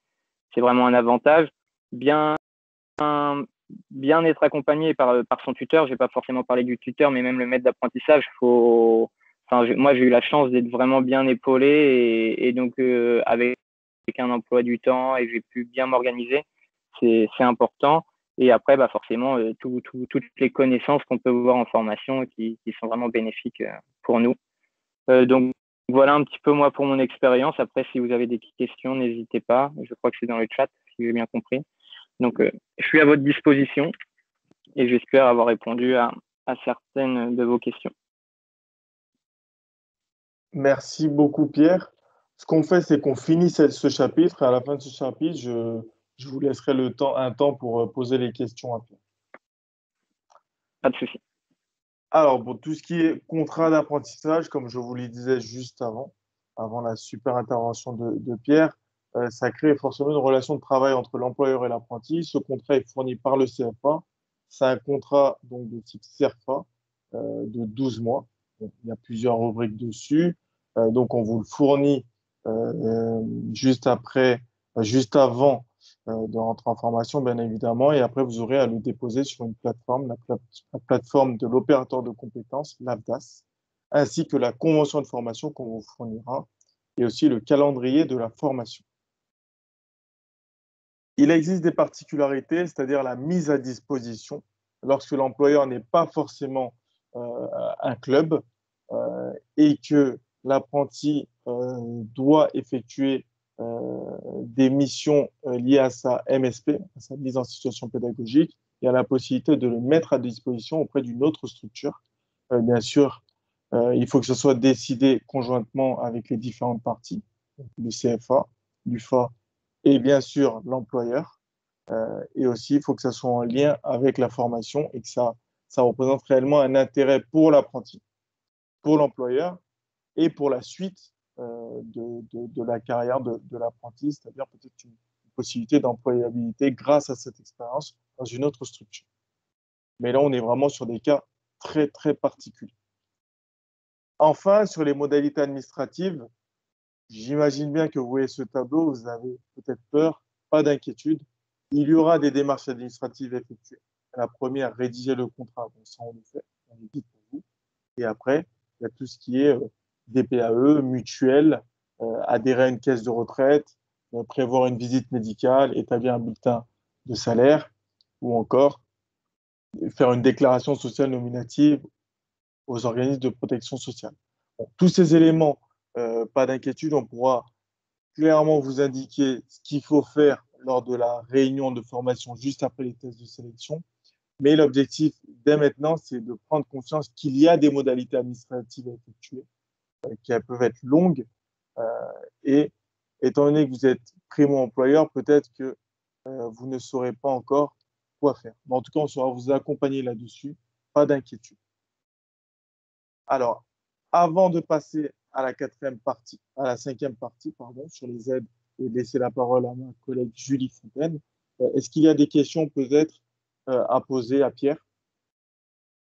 S4: vraiment un avantage. Bien être accompagné par son tuteur. Je n'ai pas forcément parlé du tuteur, mais même le maître d'apprentissage, moi, j'ai eu la chance d'être vraiment bien épaulé, et donc avec un emploi du temps, et j'ai pu bien m'organiser. C'est important. Et après, forcément, toutes les connaissances qu'on peut voir en formation qui sont vraiment bénéfiques pour nous. Donc, voilà un petit peu moi pour mon expérience. Après, si vous avez des questions, n'hésitez pas. Je crois que c'est dans le chat, si j'ai bien compris. Donc, je suis à votre disposition, et j'espère avoir répondu à certaines de vos questions.
S2: Merci beaucoup, Pierre. Ce qu'on fait, c'est qu'on finit ce chapitre. Et à la fin de ce chapitre, je vous laisserai un temps pour poser les questions à Pierre.
S4: Pas de souci.
S2: Alors, pour tout ce qui est contrat d'apprentissage, comme je vous le disais juste avant la super intervention de Pierre, ça crée forcément une relation de travail entre l'employeur et l'apprenti. Ce contrat est fourni par le CFA. C'est un contrat donc, de type CERFA de 12 mois. Donc, il y a plusieurs rubriques dessus. Donc, on vous le fournit juste avant de rentrer en formation, bien évidemment. Et après, vous aurez à le déposer sur une plateforme, la plateforme de l'opérateur de compétences, l'AFDAS, ainsi que la convention de formation qu'on vous fournira, et aussi le calendrier de la formation. Il existe des particularités, c'est-à-dire la mise à disposition, lorsque l'employeur n'est pas forcément un club et que l'apprenti doit effectuer des missions liées à sa MSP, à sa mise en situation pédagogique, il y a la possibilité de le mettre à disposition auprès d'une autre structure. Bien sûr, il faut que ce soit décidé conjointement avec les différentes parties, donc le CFA, l'UFA et bien sûr l'employeur. Et aussi, il faut que ça soit en lien avec la formation et que ça représente réellement un intérêt pour l'apprenti, pour l'employeur et pour la suite de la carrière de l'apprenti, c'est-à-dire peut-être une possibilité d'employabilité grâce à cette expérience dans une autre structure. Mais là, on est vraiment sur des cas très, très particuliers. Enfin, sur les modalités administratives, j'imagine bien que vous voyez ce tableau, vous avez peut-être peur, pas d'inquiétude. Il y aura des démarches administratives effectuées. La première, rédiger le contrat. Bon, ça, on le fait, on le dit pour vous. Et après, il y a tout ce qui est DPAE, mutuelle, adhérer à une caisse de retraite, prévoir une visite médicale, établir un bulletin de salaire ou encore faire une déclaration sociale nominative aux organismes de protection sociale. Bon, tous ces éléments, pas d'inquiétude, on pourra clairement vous indiquer ce qu'il faut faire lors de la réunion de formation juste après les tests de sélection. Mais l'objectif dès maintenant, c'est de prendre conscience qu'il y a des modalités administratives à effectuer, qui peuvent être longues. Et étant donné que vous êtes primo-employeur, peut-être que vous ne saurez pas encore quoi faire. Mais en tout cas, on saura vous accompagner là-dessus. Pas d'inquiétude. Alors, avant de passer à la cinquième partie, sur les aides et laisser la parole à ma collègue Julie Fontaine, est-ce qu'il y a des questions peut-être à poser à Pierre?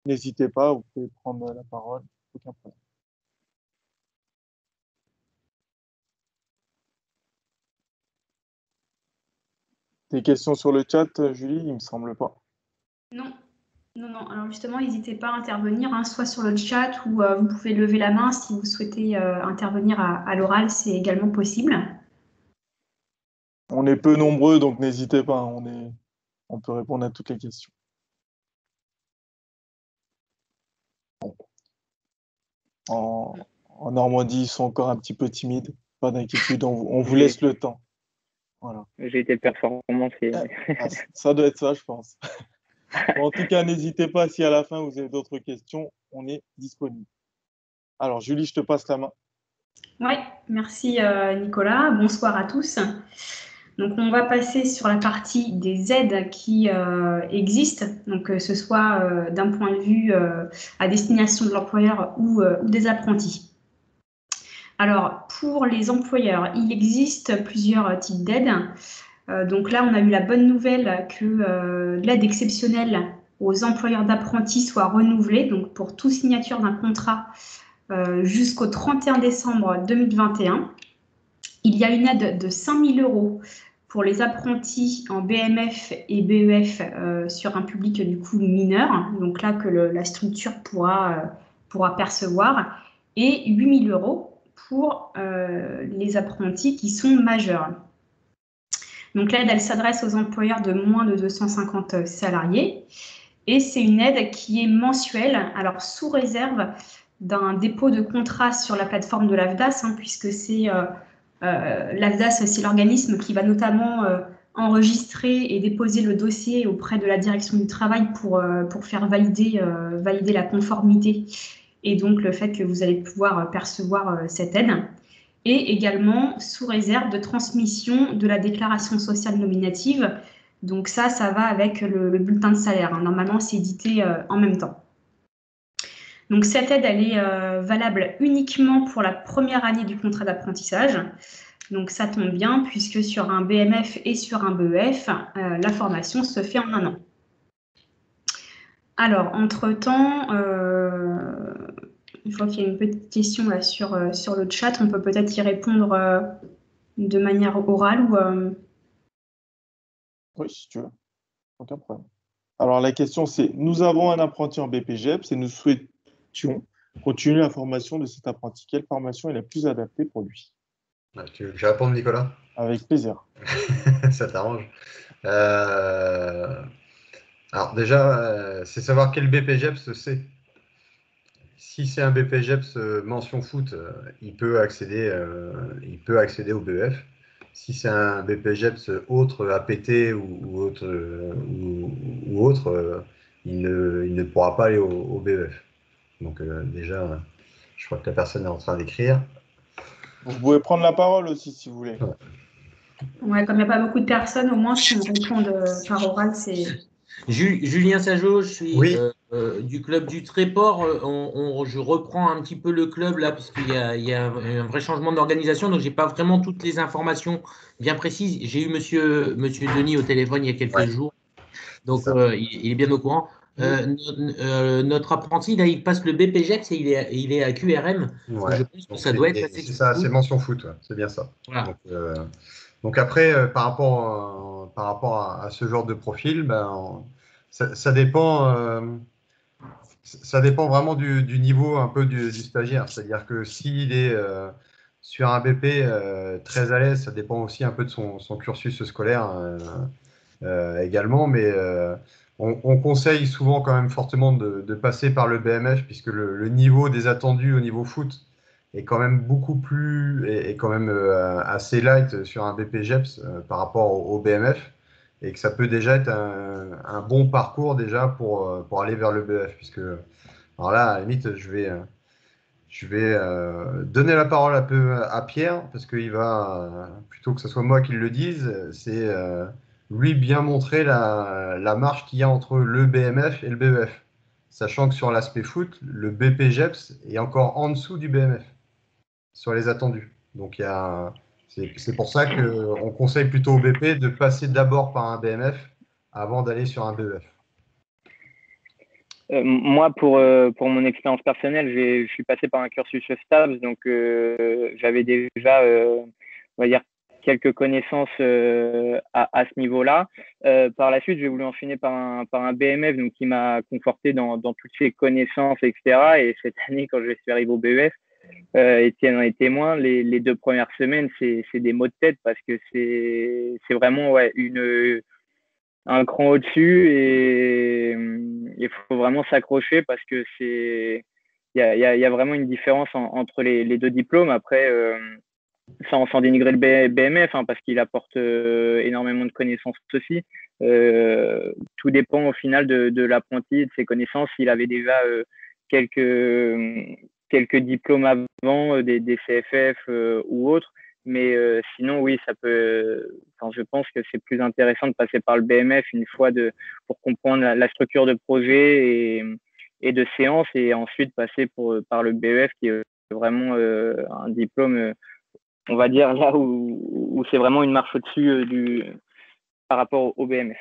S2: N'hésitez pas, vous pouvez prendre la parole, aucun problème. Des questions sur le chat, Julie? Il me semble pas.
S5: Non. Alors justement, n'hésitez pas à intervenir, soit sur le chat ou vous pouvez lever la main si vous souhaitez intervenir à l'oral, c'est également possible.
S2: On est peu nombreux, donc n'hésitez pas, on peut répondre à toutes les questions. Bon. En Normandie, ils sont encore un petit peu timides, pas d'inquiétude, on vous laisse le temps. Voilà.
S4: J'ai été performant.
S2: Ça doit être ça, je pense. Bon, en tout cas, n'hésitez pas, si à la fin vous avez d'autres questions, on est disponible. Alors, Julie, je te passe la main.
S5: Oui, merci Nicolas. Bonsoir à tous. Donc, on va passer sur la partie des aides qui existent, donc que ce soit d'un point de vue à destination de l'employeur ou des apprentis. Alors, pour les employeurs, il existe plusieurs types d'aides. Donc là, on a eu la bonne nouvelle que l'aide exceptionnelle aux employeurs d'apprentis soit renouvelée, donc pour toute signature d'un contrat jusqu'au 31 décembre 2021. Il y a une aide de 5 000 € pour les apprentis en BMF et BEF sur un public du coup mineur, donc là que la structure pourra percevoir, et 8 000 € pour les apprentis qui sont majeurs. Donc l'aide, elle s'adresse aux employeurs de moins de 250 salariés et c'est une aide qui est mensuelle, alors sous réserve d'un dépôt de contrat sur la plateforme de l'AFDAS, puisque c'est l'AFDAS, c'est l'organisme qui va notamment enregistrer et déposer le dossier auprès de la direction du travail pour faire valider la conformité et donc le fait que vous allez pouvoir percevoir cette aide. Et également sous réserve de transmission de la déclaration sociale nominative. Donc ça va avec le bulletin de salaire. Normalement, c'est édité en même temps. Donc cette aide, elle est valable uniquement pour la première année du contrat d'apprentissage. Donc ça tombe bien puisque sur un BMF et sur un BEF, la formation se fait en 1 an. Alors, entre-temps, je vois qu'il y a une petite question là sur le chat. On peut peut-être y répondre de manière orale ou…
S2: Oui, si tu veux. Aucun problème. Alors, la question, c'est, nous avons un apprenti en BPGEPS et nous souhaitions continuer la formation de cet apprenti. Quelle formation est la plus adaptée pour lui?
S1: Tu veux que je réponde, Nicolas?
S2: Avec plaisir.
S1: Ça t'arrange. Alors déjà, c'est savoir quel BPGEPS c'est. Si c'est un BPGEPS mention foot, il peut accéder au BEF. Si c'est un BPGEPS autre APT ou autre, il ne pourra pas aller au BEF. Donc déjà, je crois que la personne est en train d'écrire.
S2: Vous pouvez prendre la parole aussi si vous voulez.
S5: Ouais, comme il n'y a pas beaucoup de personnes, au moins si on répond par oral, c'est.
S6: Julien Sajot, je suis
S1: Oui.
S6: du club du Tréport. Je reprends un petit peu le club là, parce qu'il y a un vrai changement d'organisation, donc j'ai pas vraiment toutes les informations bien précises. J'ai eu Monsieur Denis au téléphone il y a quelques jours, donc il est bien au courant. Notre apprenti, là, il passe le BPGEPS et il est à QRM.
S1: Ouais.
S6: Je pense que
S1: Donc
S6: ça doit être assez.
S1: c'est ça, c'est mention foot, ouais. C'est bien ça.
S6: Voilà.
S1: Donc après, par rapport à ce genre de profil, ben, ça dépend. Ça dépend vraiment du niveau un peu du stagiaire. C'est-à-dire que s'il est sur un BP très à l'aise, ça dépend aussi un peu de son cursus scolaire également. Mais on conseille souvent quand même fortement de passer par le BMF puisque le niveau des attendus au niveau foot est quand même est quand même assez light sur un BPGEPS par rapport au BMF et que ça peut déjà être un bon parcours déjà pour aller vers le BF puisque alors là à la limite je vais donner la parole un peu à Pierre parce qu'il va plutôt que ce soit moi qui le dise, c'est lui bien montrer la marge qu'il y a entre le BMF et le BEF, sachant que sur l'aspect foot le BPGEPS est encore en dessous du BMF sur les attendus. Donc c'est pour ça qu'on conseille plutôt au BP de passer d'abord par un BMF avant d'aller sur un BEF.
S4: Moi, pour mon expérience personnelle, je suis passé par un cursus STABS, donc j'avais déjà, on va dire, quelques connaissances à ce niveau-là. Par la suite, j'ai voulu enchaîner par un BMF, donc qui m'a conforté dans toutes ces connaissances, etc. Et cette année, quand je suis arrivé au BEF, Étienne en est témoin, les 2 premières semaines, c'est des maux de tête parce que c'est vraiment un cran au-dessus et il faut vraiment s'accrocher parce que il y a vraiment une différence entre les 2 diplômes. Après, sans dénigrer le BMF, hein, parce qu'il apporte énormément de connaissances aussi. Tout dépend au final de l'apprenti, de ses connaissances. S'il avait déjà quelques diplômes avant, des CFF ou autres. Mais sinon, oui, ça peut. Enfin, je pense que c'est plus intéressant de passer par le BMF une fois pour comprendre la structure de projet et de séance, et ensuite passer par le BEF qui est vraiment un diplôme, on va dire là où c'est vraiment une marche au-dessus par rapport au BMF.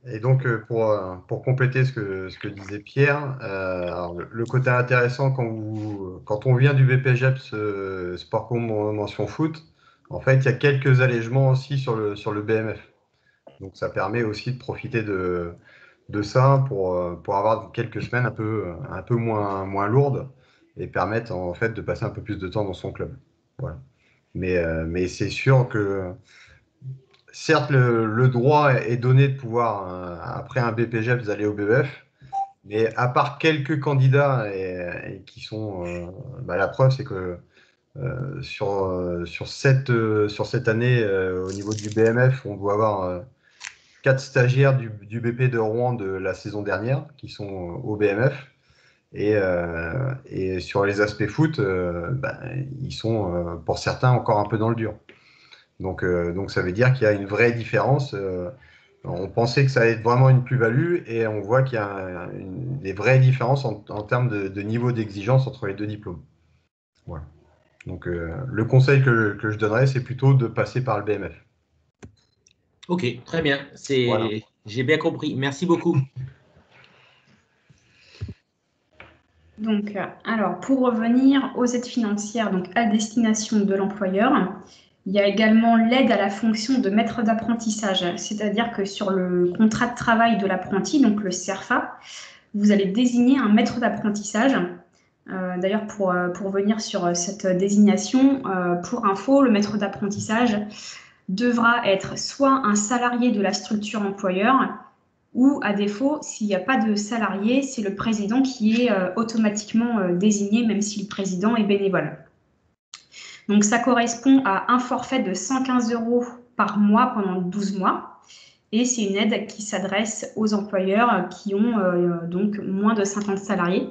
S1: Et donc, pour compléter ce que disait Pierre, alors le côté intéressant quand on vient du BPGEPS Sport Com mention foot, en fait, il y a quelques allègements aussi sur le BMF. Donc, ça permet aussi de profiter de ça pour avoir quelques semaines un peu moins lourdes et permettre en fait de passer un peu plus de temps dans son club. Voilà. Mais c'est sûr que certes, le droit est donné de pouvoir, après un BPGEPS, aller au BEF, mais à part quelques candidats et qui sont. La preuve, c'est que sur cette année, au niveau du BMF, on doit avoir 4 stagiaires du BP de Rouen de la saison dernière qui sont au BMF. Et sur les aspects foot, ils sont pour certains encore un peu dans le dur. Donc ça veut dire qu'il y a une vraie différence. On pensait que ça allait être vraiment une plus-value et on voit qu'il y a des vraies différences en termes de niveau d'exigence entre les 2 diplômes. Voilà. Donc le conseil que je donnerais, c'est plutôt de passer par le BMF.
S6: Ok, très bien. Voilà. J'ai bien compris. Merci beaucoup.
S5: Donc, alors, pour revenir aux aides financières donc à destination de l'employeur, il y a également l'aide à la fonction de maître d'apprentissage, c'est-à-dire que sur le contrat de travail de l'apprenti, donc le CERFA, vous allez désigner un maître d'apprentissage. D'ailleurs, pour venir sur cette désignation, pour info, le maître d'apprentissage devra être soit un salarié de la structure employeur, ou à défaut, s'il n'y a pas de salarié, c'est le président qui est automatiquement désigné, même si le président est bénévole. Donc, ça correspond à un forfait de 115 € par mois pendant 12 mois. Et c'est une aide qui s'adresse aux employeurs qui ont donc moins de 50 salariés,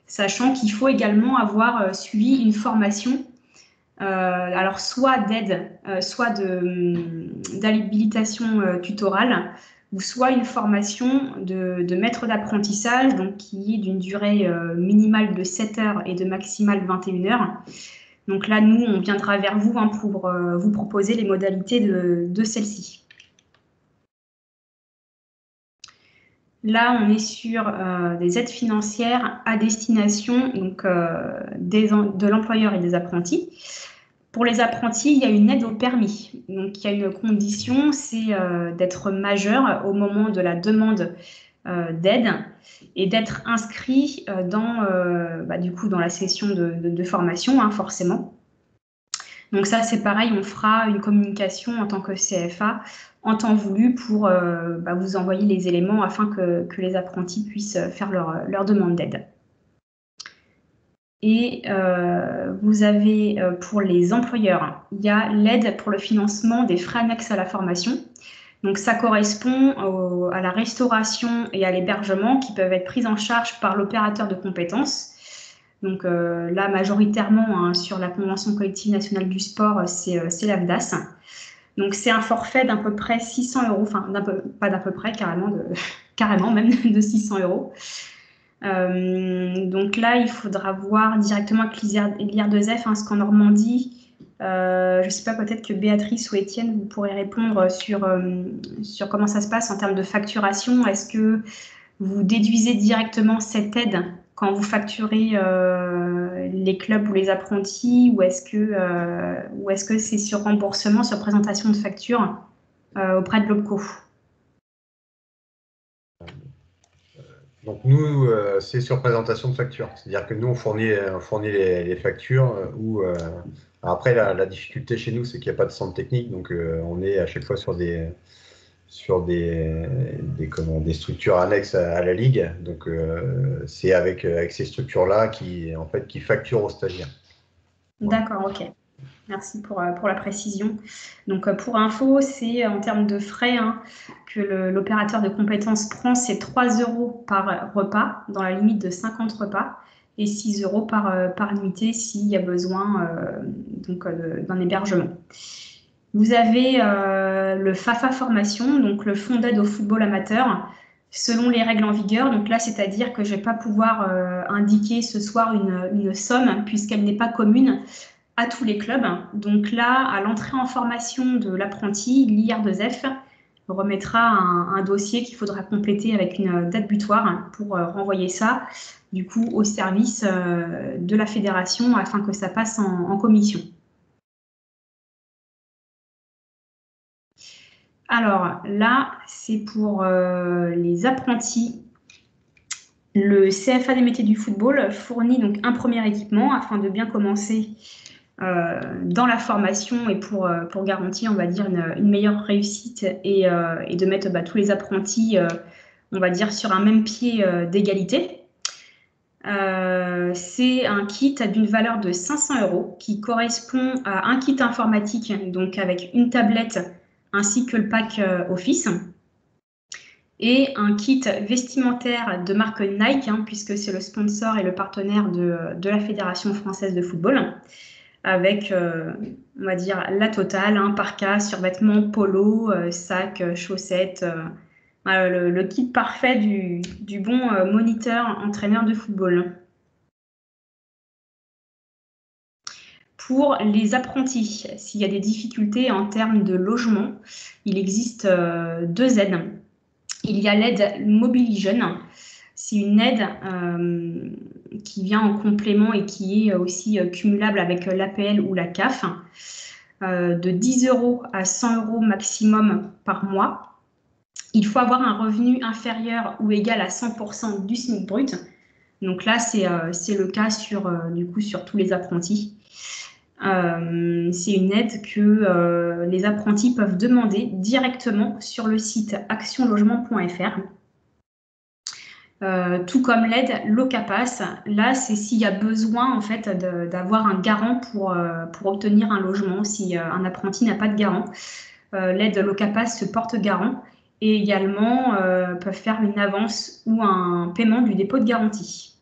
S5: sachant qu'il faut également avoir suivi une formation, alors soit d'aide, soit d'habilitation tutorale, ou soit une formation de maître d'apprentissage, donc qui est d'une durée minimale de 7 heures et de maximale 21 heures. Donc là, nous, on viendra vers vous pour vous proposer les modalités de celle-ci. Là, on est sur des aides financières à destination donc, de l'employeur et des apprentis. Pour les apprentis, il y a une aide au permis. Donc, il y a une condition, c'est d'être majeur au moment de la demande d'aide et d'être inscrit dans la session de formation, hein, forcément. Donc ça, c'est pareil, on fera une communication en tant que CFA en temps voulu pour vous envoyer les éléments afin que les apprentis puissent faire leur demande d'aide. Et vous avez, pour les employeurs, il y a l'aide pour le financement des frais annexes à la formation. Donc, ça correspond à la restauration et à l'hébergement qui peuvent être pris en charge par l'opérateur de compétences. Donc, là, majoritairement, hein, sur la Convention collective nationale du sport, c'est l'AFDAS. Donc, c'est un forfait d'à peu près 600 €, enfin, pas d'à peu près, carrément même de 600 €. Donc là, il faudra voir directement avec l'IR2F, hein, parce qu'en Normandie, je ne sais pas, peut-être que Béatrice ou Étienne, vous pourrez répondre sur comment ça se passe en termes de facturation. Est-ce que vous déduisez directement cette aide quand vous facturez les clubs ou les apprentis, ou est-ce que c'est sur remboursement, sur présentation de facture auprès de l'OPCO?
S1: Donc nous, c'est sur présentation de facture. C'est-à-dire que nous, on fournit les factures. Après, la difficulté chez nous, c'est qu'il n'y a pas de centre technique. Donc on est à chaque fois sur des structures annexes à la Ligue. Donc c'est avec ces structures-là qui facturent aux stagiaires.
S5: Voilà. D'accord, ok. Merci pour la précision. Donc, pour info, c'est en termes de frais que l'opérateur de compétences prend, c'est 3 € par repas, dans la limite de 50 repas, et 6 € par nuitée s'il y a besoin d'un hébergement. Vous avez le FAFA formation, donc le fonds d'aide au football amateur, selon les règles en vigueur. Donc là, c'est-à-dire que je ne vais pas pouvoir indiquer ce soir une somme, puisqu'elle n'est pas commune à tous les clubs. Donc là, à l'entrée en formation de l'apprenti, l'IR2F remettra un dossier qu'il faudra compléter avec une date butoir pour renvoyer ça du coup au service de la fédération afin que ça passe en commission. Alors là, c'est pour les apprentis. Le CFA des métiers du football fournit donc un premier équipement afin de bien commencer dans la formation et pour garantir, on va dire, une meilleure réussite et de mettre tous les apprentis, on va dire, sur un même pied d'égalité. C'est un kit d'une valeur de 500 € qui correspond à un kit informatique, donc avec une tablette ainsi que le pack Office, et un kit vestimentaire de marque Nike, puisque c'est le sponsor et le partenaire de la Fédération française de football, avec, on va dire, la totale, parka, survêtements, polo, sac, chaussettes, le kit parfait du bon moniteur, entraîneur de football. Pour les apprentis, s'il y a des difficultés en termes de logement, il existe 2 aides. Il y a l'aide Mobilijeune. C'est une aide qui vient en complément et qui est aussi cumulable avec l'APL ou la CAF, de 10 € à 100 € maximum par mois. Il faut avoir un revenu inférieur ou égal à 100% du SMIC brut. Donc là, c'est le cas sur tous les apprentis. C'est une aide que les apprentis peuvent demander directement sur le site actionlogement.fr. tout comme l'aide Locapass. Là, c'est s'il y a besoin en fait d'avoir un garant pour obtenir un logement, si un apprenti n'a pas de garant. L'aide Locapass se porte garant et également peuvent faire une avance ou un paiement du dépôt de garantie.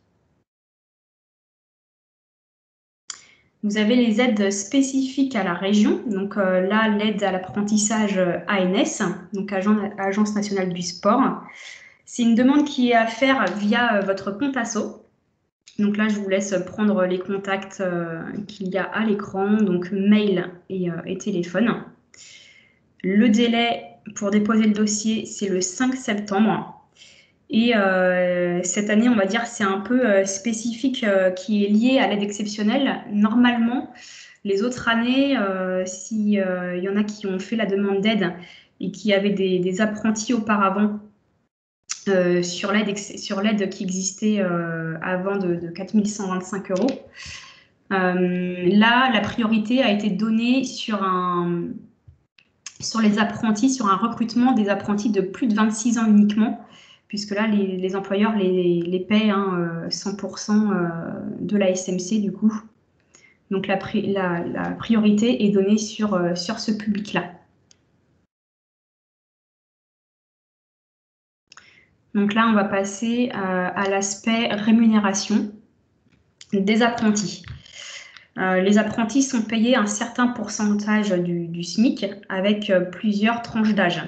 S5: Vous avez les aides spécifiques à la région. Donc là, l'aide à l'apprentissage ANS, donc Agence nationale du sport. C'est une demande qui est à faire via votre compte asso. Donc là, je vous laisse prendre les contacts qu'il y a à l'écran, donc mail et téléphone. Le délai pour déposer le dossier, c'est le 5 septembre. Et cette année, on va dire, c'est un peu spécifique qui est lié à l'aide exceptionnelle. Normalement, les autres années, s'il y en a qui ont fait la demande d'aide et qui avaient des apprentis auparavant sur l'aide qui existait avant de 4 125 €, là, la priorité a été donnée sur les apprentis, sur un recrutement des apprentis de plus de 26 ans uniquement, puisque là, les employeurs les paient 100% de la SMC du coup. Donc la priorité est donnée sur ce public-là. Donc là, on va passer à l'aspect rémunération des apprentis. Les apprentis sont payés un certain pourcentage du SMIC avec plusieurs tranches d'âge.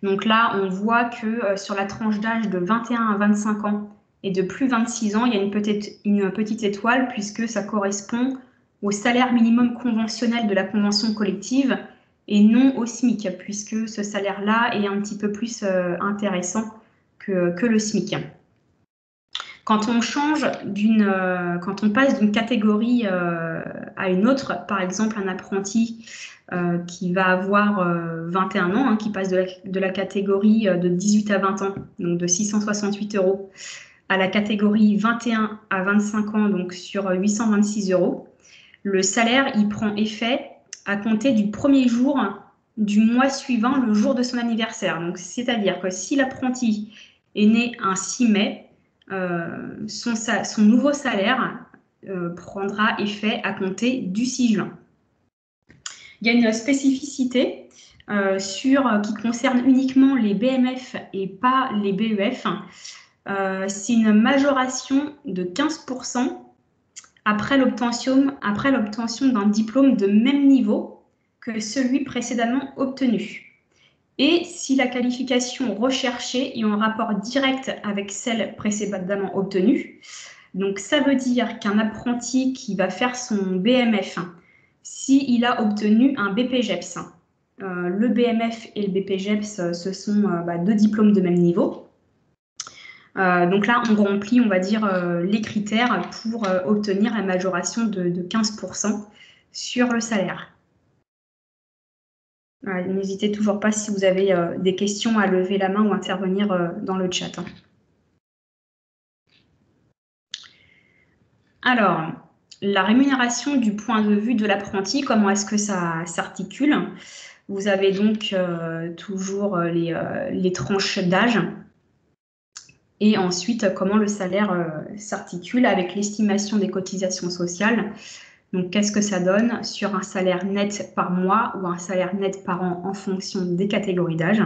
S5: Donc là, on voit que sur la tranche d'âge de 21 à 25 ans et de plus 26 ans, il y a une petite étoile puisque ça correspond au salaire minimum conventionnel de la convention collective et non au SMIC, puisque ce salaire-là est un petit peu plus intéressant que le SMIC. Quand on passe d'une catégorie à une autre, par exemple un apprenti qui va avoir 21 ans, qui passe de la catégorie de 18 à 20 ans, donc de 668 €, à la catégorie 21 à 25 ans, donc sur 826 €, le salaire, il prend effet à compter du premier jour du mois suivant le jour de son anniversaire. Donc, c'est-à-dire que si l'apprenti est né un 6 mai, son nouveau salaire prendra effet à compter du 6 juin. Il y a une spécificité qui concerne uniquement les BMF et pas les BEF. C'est une majoration de 15% après l'obtention d'un diplôme de même niveau que celui précédemment obtenu. Et si la qualification recherchée est en rapport direct avec celle précédemment obtenue. Donc ça veut dire qu'un apprenti qui va faire son BMF, s'il a obtenu un BPGEPS, le BMF et le BPGEPS, ce sont 2 diplômes de même niveau. Donc là, on remplit, on va dire, les critères pour obtenir la majoration de 15% sur le salaire. N'hésitez toujours pas si vous avez des questions à lever la main ou intervenir dans le chat. Alors, la rémunération du point de vue de l'apprenti, comment est-ce que ça s'articule? Vous avez donc toujours les tranches d'âge. Et ensuite, comment le salaire s'articule avec l'estimation des cotisations sociales. Donc, qu'est-ce que ça donne sur un salaire net par mois ou un salaire net par an en fonction des catégories d'âge.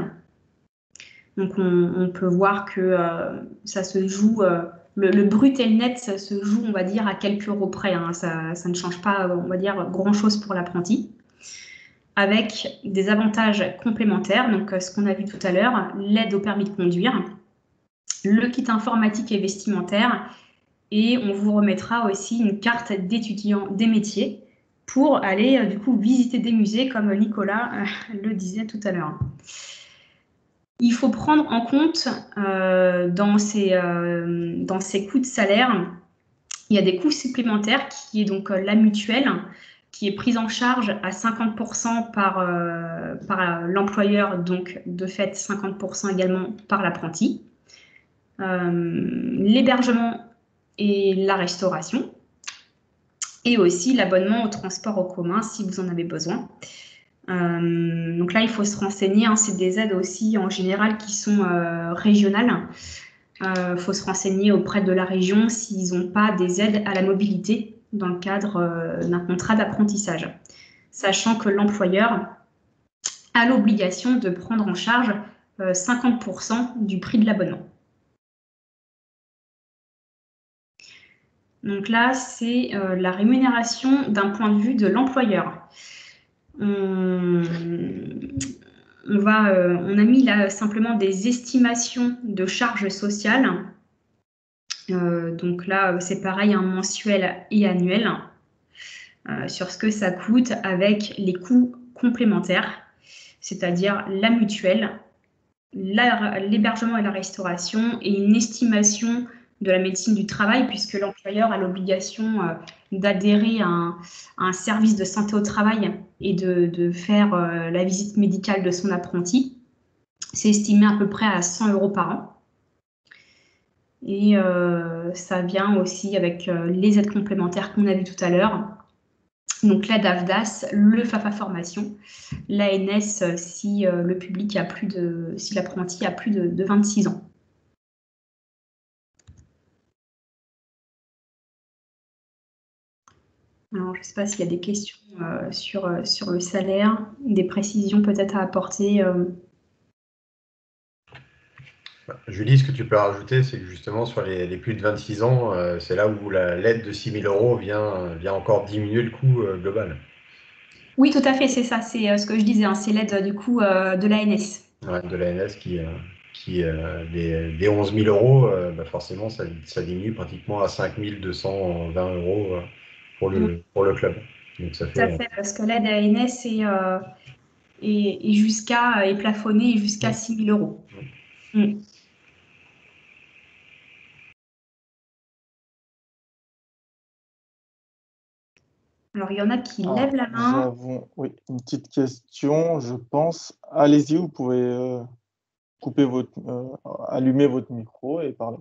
S5: Donc, on peut voir que ça se joue, le brut et le net, ça se joue, on va dire, à quelques euros près. Ça ne change pas, on va dire, grand-chose pour l'apprenti. Avec des avantages complémentaires, donc ce qu'on a vu tout à l'heure, l'aide au permis de conduire, le kit informatique et vestimentaire, et on vous remettra aussi une carte d'étudiant des métiers pour aller du coup visiter des musées comme Nicolas le disait tout à l'heure. Il faut prendre en compte dans ces coûts de salaire, il y a des coûts supplémentaires qui est donc la mutuelle qui est prise en charge à 50% par l'employeur, donc de fait 50% également par l'apprenti. L'hébergement et la restauration, et aussi l'abonnement au transport en commun si vous en avez besoin. Donc là, il faut se renseigner, c'est des aides aussi en général qui sont régionales. faut se renseigner auprès de la région s'ils n'ont pas des aides à la mobilité dans le cadre d'un contrat d'apprentissage, sachant que l'employeur a l'obligation de prendre en charge 50% du prix de l'abonnement. Donc là, c'est la rémunération d'un point de vue de l'employeur. On a mis là simplement des estimations de charges sociales. Donc là, c'est pareil, un mensuel et annuel, sur ce que ça coûte avec les coûts complémentaires, c'est-à-dire la mutuelle, l'hébergement et la restauration, et une estimation de la médecine du travail, puisque l'employeur a l'obligation d'adhérer à un service de santé au travail et de faire la visite médicale de son apprenti. C'est estimé à peu près à 100 € par an. Et ça vient aussi avec les aides complémentaires qu'on a vues tout à l'heure. Donc l'aide AFDAS, le FAFA formation, l'ANS si le public a si l'apprenti a plus de 26 ans. Alors, je ne sais pas s'il y a des questions sur le salaire, des précisions peut-être à apporter.
S1: Julie, ce que tu peux rajouter, c'est que justement sur les plus de 26 ans, c'est là où l'aide de 6 000 € vient encore diminuer le coût global.
S5: Oui, tout à fait, c'est ça, c'est ce que je disais, hein, c'est l'aide du coup de l'ANS.
S1: Ouais, de l'ANS qui des 11 000 €, forcément, ça diminue pratiquement à 5 220 € pour le club. Donc ça
S5: Tout à fait, parce que l'aide ANS est plafonnée jusqu'à 6 000 €. Alors, il y en a qui lèvent la main.
S2: Nous avons une petite question, je pense. Allez-y, vous pouvez allumer votre micro et parler.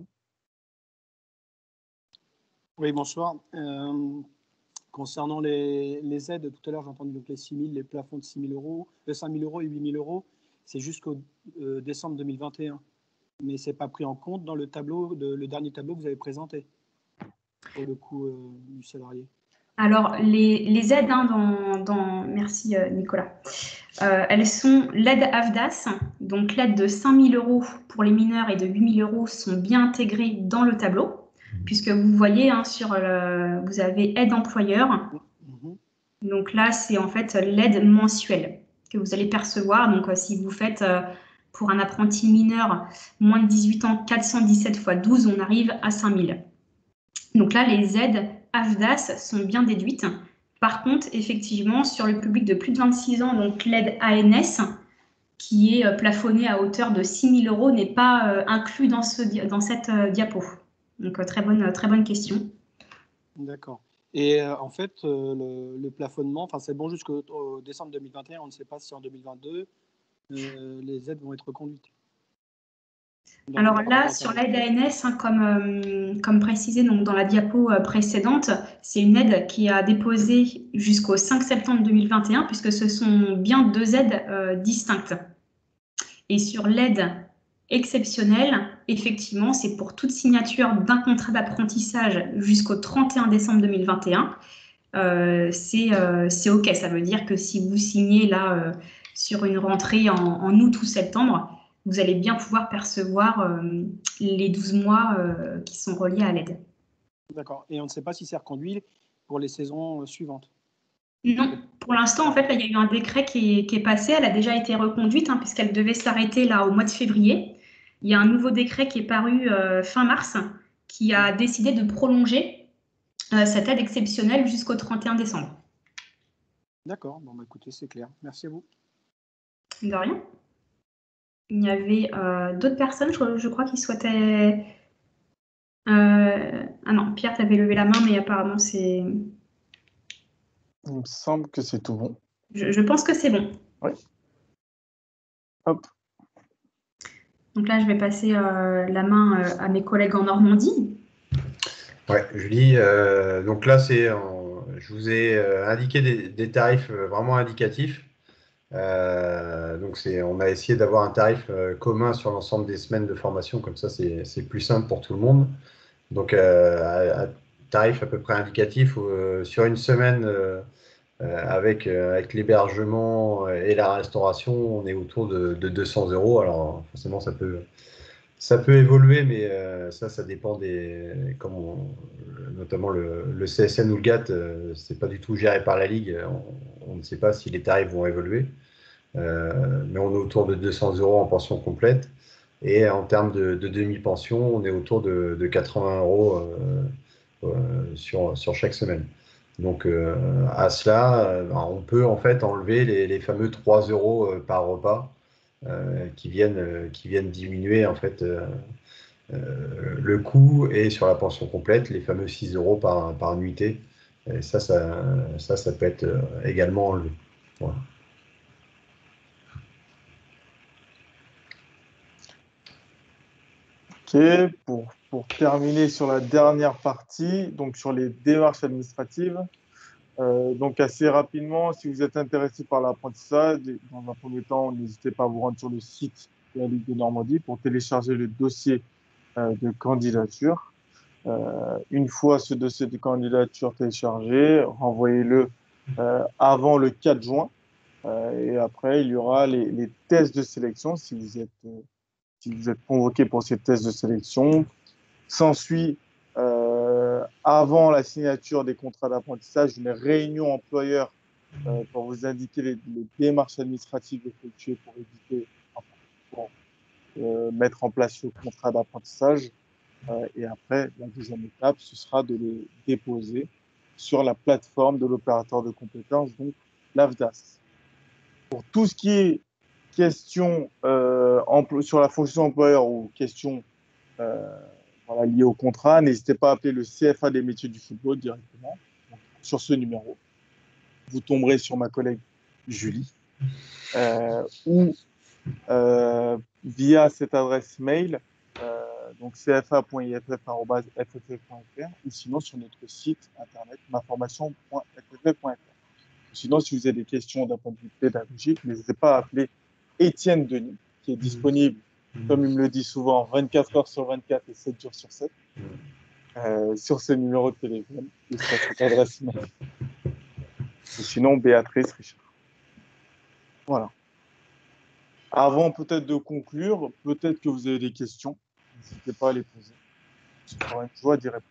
S3: Oui, bonsoir. Concernant les aides, tout à l'heure, j'ai entendu donc les 6 000, les plafonds de 6 000 €, de 5 000 € et 8 000 €, c'est jusqu'au décembre 2021. Mais ce n'est pas pris en compte dans le dernier tableau que vous avez présenté pour le coût du salarié.
S5: Alors, les aides, merci Nicolas, elles sont l'aide AFDAS, donc l'aide de 5 000 € pour les mineurs et de 8 000 € sont bien intégrées dans le tableau, puisque vous voyez, vous avez aide employeur. Donc là, c'est en fait l'aide mensuelle que vous allez percevoir. Donc, si vous faites pour un apprenti mineur moins de 18 ans, 417 x 12, on arrive à 5 000. Donc là, les aides AFDAS sont bien déduites. Par contre, effectivement, sur le public de plus de 26 ans, donc l'aide ANS, qui est plafonnée à hauteur de 6 000 €, n'est pas inclus dans cette diapo. Donc, très bonne question.
S3: D'accord. Et en fait, le plafonnement, c'est bon jusqu'au décembre 2021, on ne sait pas si en 2022, les aides vont être reconduites.
S5: Alors là, sur l'aide ANS, comme précisé donc, dans la diapo précédente, c'est une aide qui a déposé jusqu'au 5 septembre 2021, puisque ce sont bien deux aides distinctes. Et sur l'aide exceptionnelle, effectivement, c'est pour toute signature d'un contrat d'apprentissage jusqu'au 31 décembre 2021. C'est OK, ça veut dire que si vous signez là sur une rentrée en août ou septembre, vous allez bien pouvoir percevoir les 12 mois qui sont reliés à l'aide.
S3: D'accord. Et on ne sait pas si c'est reconduit pour les saisons suivantes?
S5: Non. Pour l'instant, en fait, là, il y a eu un décret qui est passé. Elle a déjà été reconduite puisqu'elle devait s'arrêter là au mois de février. Il y a un nouveau décret qui est paru fin mars qui a décidé de prolonger cette aide exceptionnelle jusqu'au 31 décembre.
S3: D'accord. Bon, écoutez, c'est clair. Merci à vous.
S5: De rien. Il y avait d'autres personnes, je crois, qui souhaitaient... Ah non, Pierre, tu avais levé la main, mais apparemment, c'est...
S2: Il me semble que c'est tout bon.
S5: Je pense que c'est bon.
S2: Oui. Hop.
S5: Donc là, je vais passer la main à mes collègues en Normandie.
S1: Ouais, Julie, donc là, je vous ai indiqué des tarifs vraiment indicatifs. Donc on a essayé d'avoir un tarif commun sur l'ensemble des semaines de formation, comme ça c'est plus simple pour tout le monde. Donc à tarif à peu près indicatif, sur une semaine avec l'hébergement et la restauration, on est autour de 200 €. Alors forcément ça peut évoluer, mais ça dépend notamment le CSN ou le GAT, c'est pas du tout géré par la Ligue. On ne sait pas si les tarifs vont évoluer. Mais on est autour de 200 € en pension complète. Et en termes de demi-pension, on est autour de 80 € sur chaque semaine. Donc à cela, on peut en fait enlever les fameux 3 € par repas qui viennent diminuer en fait le coût, et sur la pension complète, les fameux 6 € par nuitée. Et ça peut être également enlevé. Voilà.
S2: Ok, pour terminer sur la dernière partie, donc sur les démarches administratives, donc assez rapidement, si vous êtes intéressé par l'apprentissage, dans un premier temps, n'hésitez pas à vous rendre sur le site de la Ligue de Normandie pour télécharger le dossier de candidature. Une fois ce dossier de candidature téléchargé, renvoyez-le avant le 4 juin. Et après, il y aura les tests de sélection si vous êtes convoqué pour ces tests de sélection. S'ensuit, avant la signature des contrats d'apprentissage, une réunion employeur pour vous indiquer les démarches administratives effectuées pour mettre en place le contrat d'apprentissage. Et après, la deuxième étape, ce sera de les déposer sur la plateforme de l'opérateur de compétences, donc l'AFDAS. Pour tout ce qui est question sur la fonction employeur ou questions liées au contrat, n'hésitez pas à appeler le CFA des métiers du football directement. Donc, sur ce numéro, vous tomberez sur ma collègue Julie ou via cette adresse mail, donc cfa.iff@fff.fr, ou sinon sur notre site internet maformation.fff.fr. Sinon, si vous avez des questions d'un point de vue pédagogique, n'hésitez pas à appeler Étienne Denis, qui est disponible, comme il me le dit souvent, 24 heures sur 24 et 7 jours sur 7, sur ce numéro de téléphone ou sur cette adresse mail. Ou sinon, Béatrice Richard. Voilà. Avant peut-être de conclure, peut-être que vous avez des questions. N'hésitez pas à les poser. Ce sera une joie d'y répondre.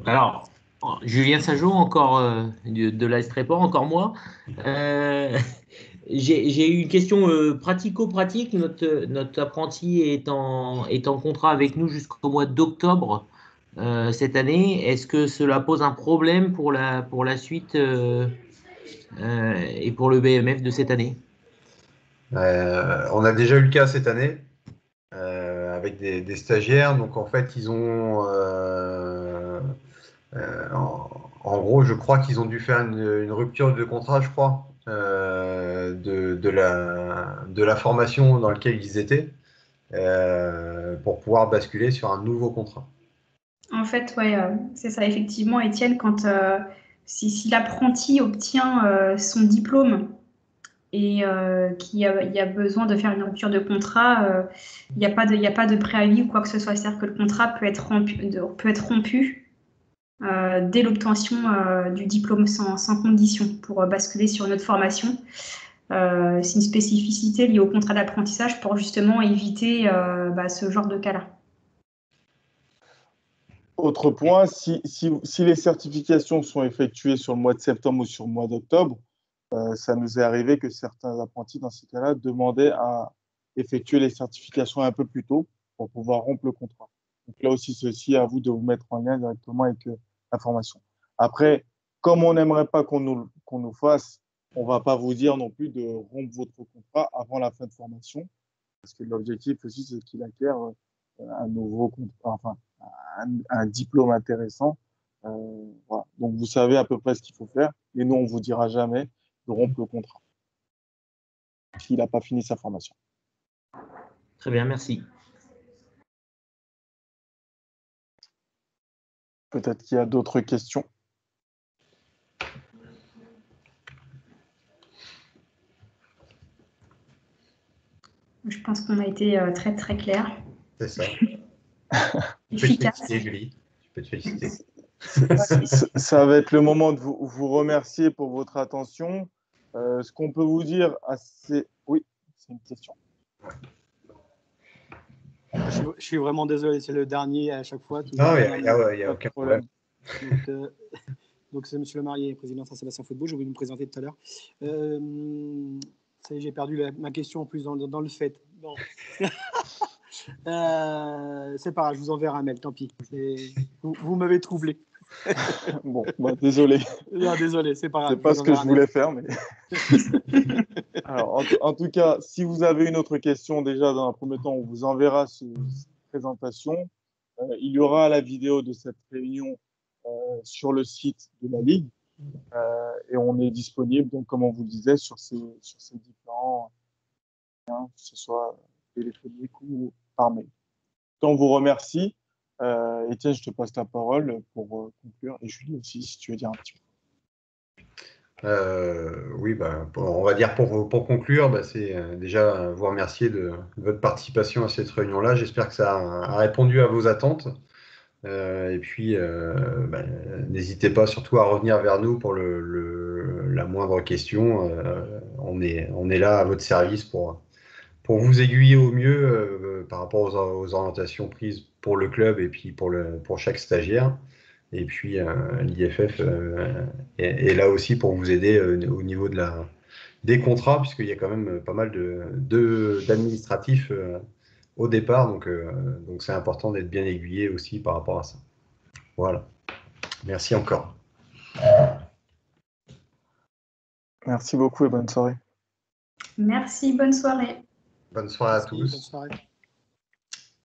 S6: Alors, Julien Sajot, encore de l'Ice Report, encore moi. J'ai eu une question pratico-pratique. Notre apprenti est en contrat avec nous jusqu'au mois d'octobre cette année. Est-ce que cela pose un problème pour la suite et pour le BMF de cette année?
S1: On a déjà eu le cas cette année avec des stagiaires. Donc en fait, ils ont en gros, je crois qu'ils ont dû faire une rupture de contrat, je crois, de la formation dans laquelle ils étaient, pour pouvoir basculer sur un nouveau contrat.
S5: En fait, ouais, c'est ça, effectivement, Étienne, si l'apprenti obtient son diplôme et il y a besoin de faire une rupture de contrat, il n'y a pas de préavis ou quoi que ce soit. C'est-à-dire que le contrat peut être rompu dès l'obtention du diplôme sans condition pour basculer sur une autre formation. C'est une spécificité liée au contrat d'apprentissage pour justement éviter ce genre de cas-là.
S2: Autre point, si les certifications sont effectuées sur le mois de septembre ou sur le mois d'octobre, ça nous est arrivé que certains apprentis, dans ces cas-là, demandaient à effectuer les certifications un peu plus tôt pour pouvoir rompre le contrat. Donc là aussi, ceci à vous de vous mettre en lien directement avec la formation. Après, comme on n'aimerait pas qu'on nous fasse, on ne va pas vous dire non plus de rompre votre contrat avant la fin de formation, parce que l'objectif aussi, c'est qu'il acquiert un nouveau contrat, enfin, un diplôme intéressant. Voilà. Donc, vous savez à peu près ce qu'il faut faire, et nous, on ne vous dira jamais de rompre le contrat s'il n'a pas fini sa formation.
S6: Très bien, merci.
S2: Peut-être qu'il y a d'autres questions.
S5: Je pense qu'on a été très très clair.
S1: C'est ça.
S5: Efficace.
S1: Tu peux te féliciter, Julie. Tu peux te féliciter.
S2: Ça va être le moment de vous remercier pour votre attention. Ce qu'on peut vous dire, oui, c'est une question.
S3: Je suis vraiment désolé, c'est le dernier à chaque fois.
S1: Non, il n'y a aucun problème.
S3: Donc c'est Monsieur Lemarié, président de Saint-Sébastien Football. Je voulais me présenter tout à l'heure. Ça y est, j'ai perdu ma question en plus dans le fait. Bon. C'est pas grave, je vous enverrai un mail, tant pis. Vous m'avez troublé.
S2: Bon, désolé.
S3: Non, désolé, c'est pas grave.
S2: C'est pas ce que je voulais faire, mais. Alors, en tout cas, si vous avez une autre question, déjà dans un premier temps, on vous enverra cette présentation. Il y aura la vidéo de cette réunion sur le site de la Ligue. Et on est disponible, donc, comme on vous le disait, sur ces différents liens, que ce soit téléphonique ou par mail. On vous remercie. Étienne, je te passe la parole pour conclure. Et Julie aussi, si tu veux dire un petit peu.
S1: Oui, on va dire pour conclure, c'est déjà vous remercier de votre participation à cette réunion-là. J'espère que ça a répondu à vos attentes. Et puis, n'hésitez pas surtout à revenir vers nous pour la moindre question. On est là à votre service pour vous aiguiller au mieux par rapport aux orientations prises pour le club et puis pour chaque stagiaire. Et puis, l'IFF est là aussi pour vous aider au niveau des contrats, puisqu'il y a quand même pas mal d'administratifs au départ. Donc, c'est important d'être bien aiguillé aussi par rapport à ça. Voilà. Merci encore.
S2: Merci beaucoup et bonne soirée.
S5: Merci, bonne soirée.
S1: Bonne soirée à tous.
S3: Bonne soirée.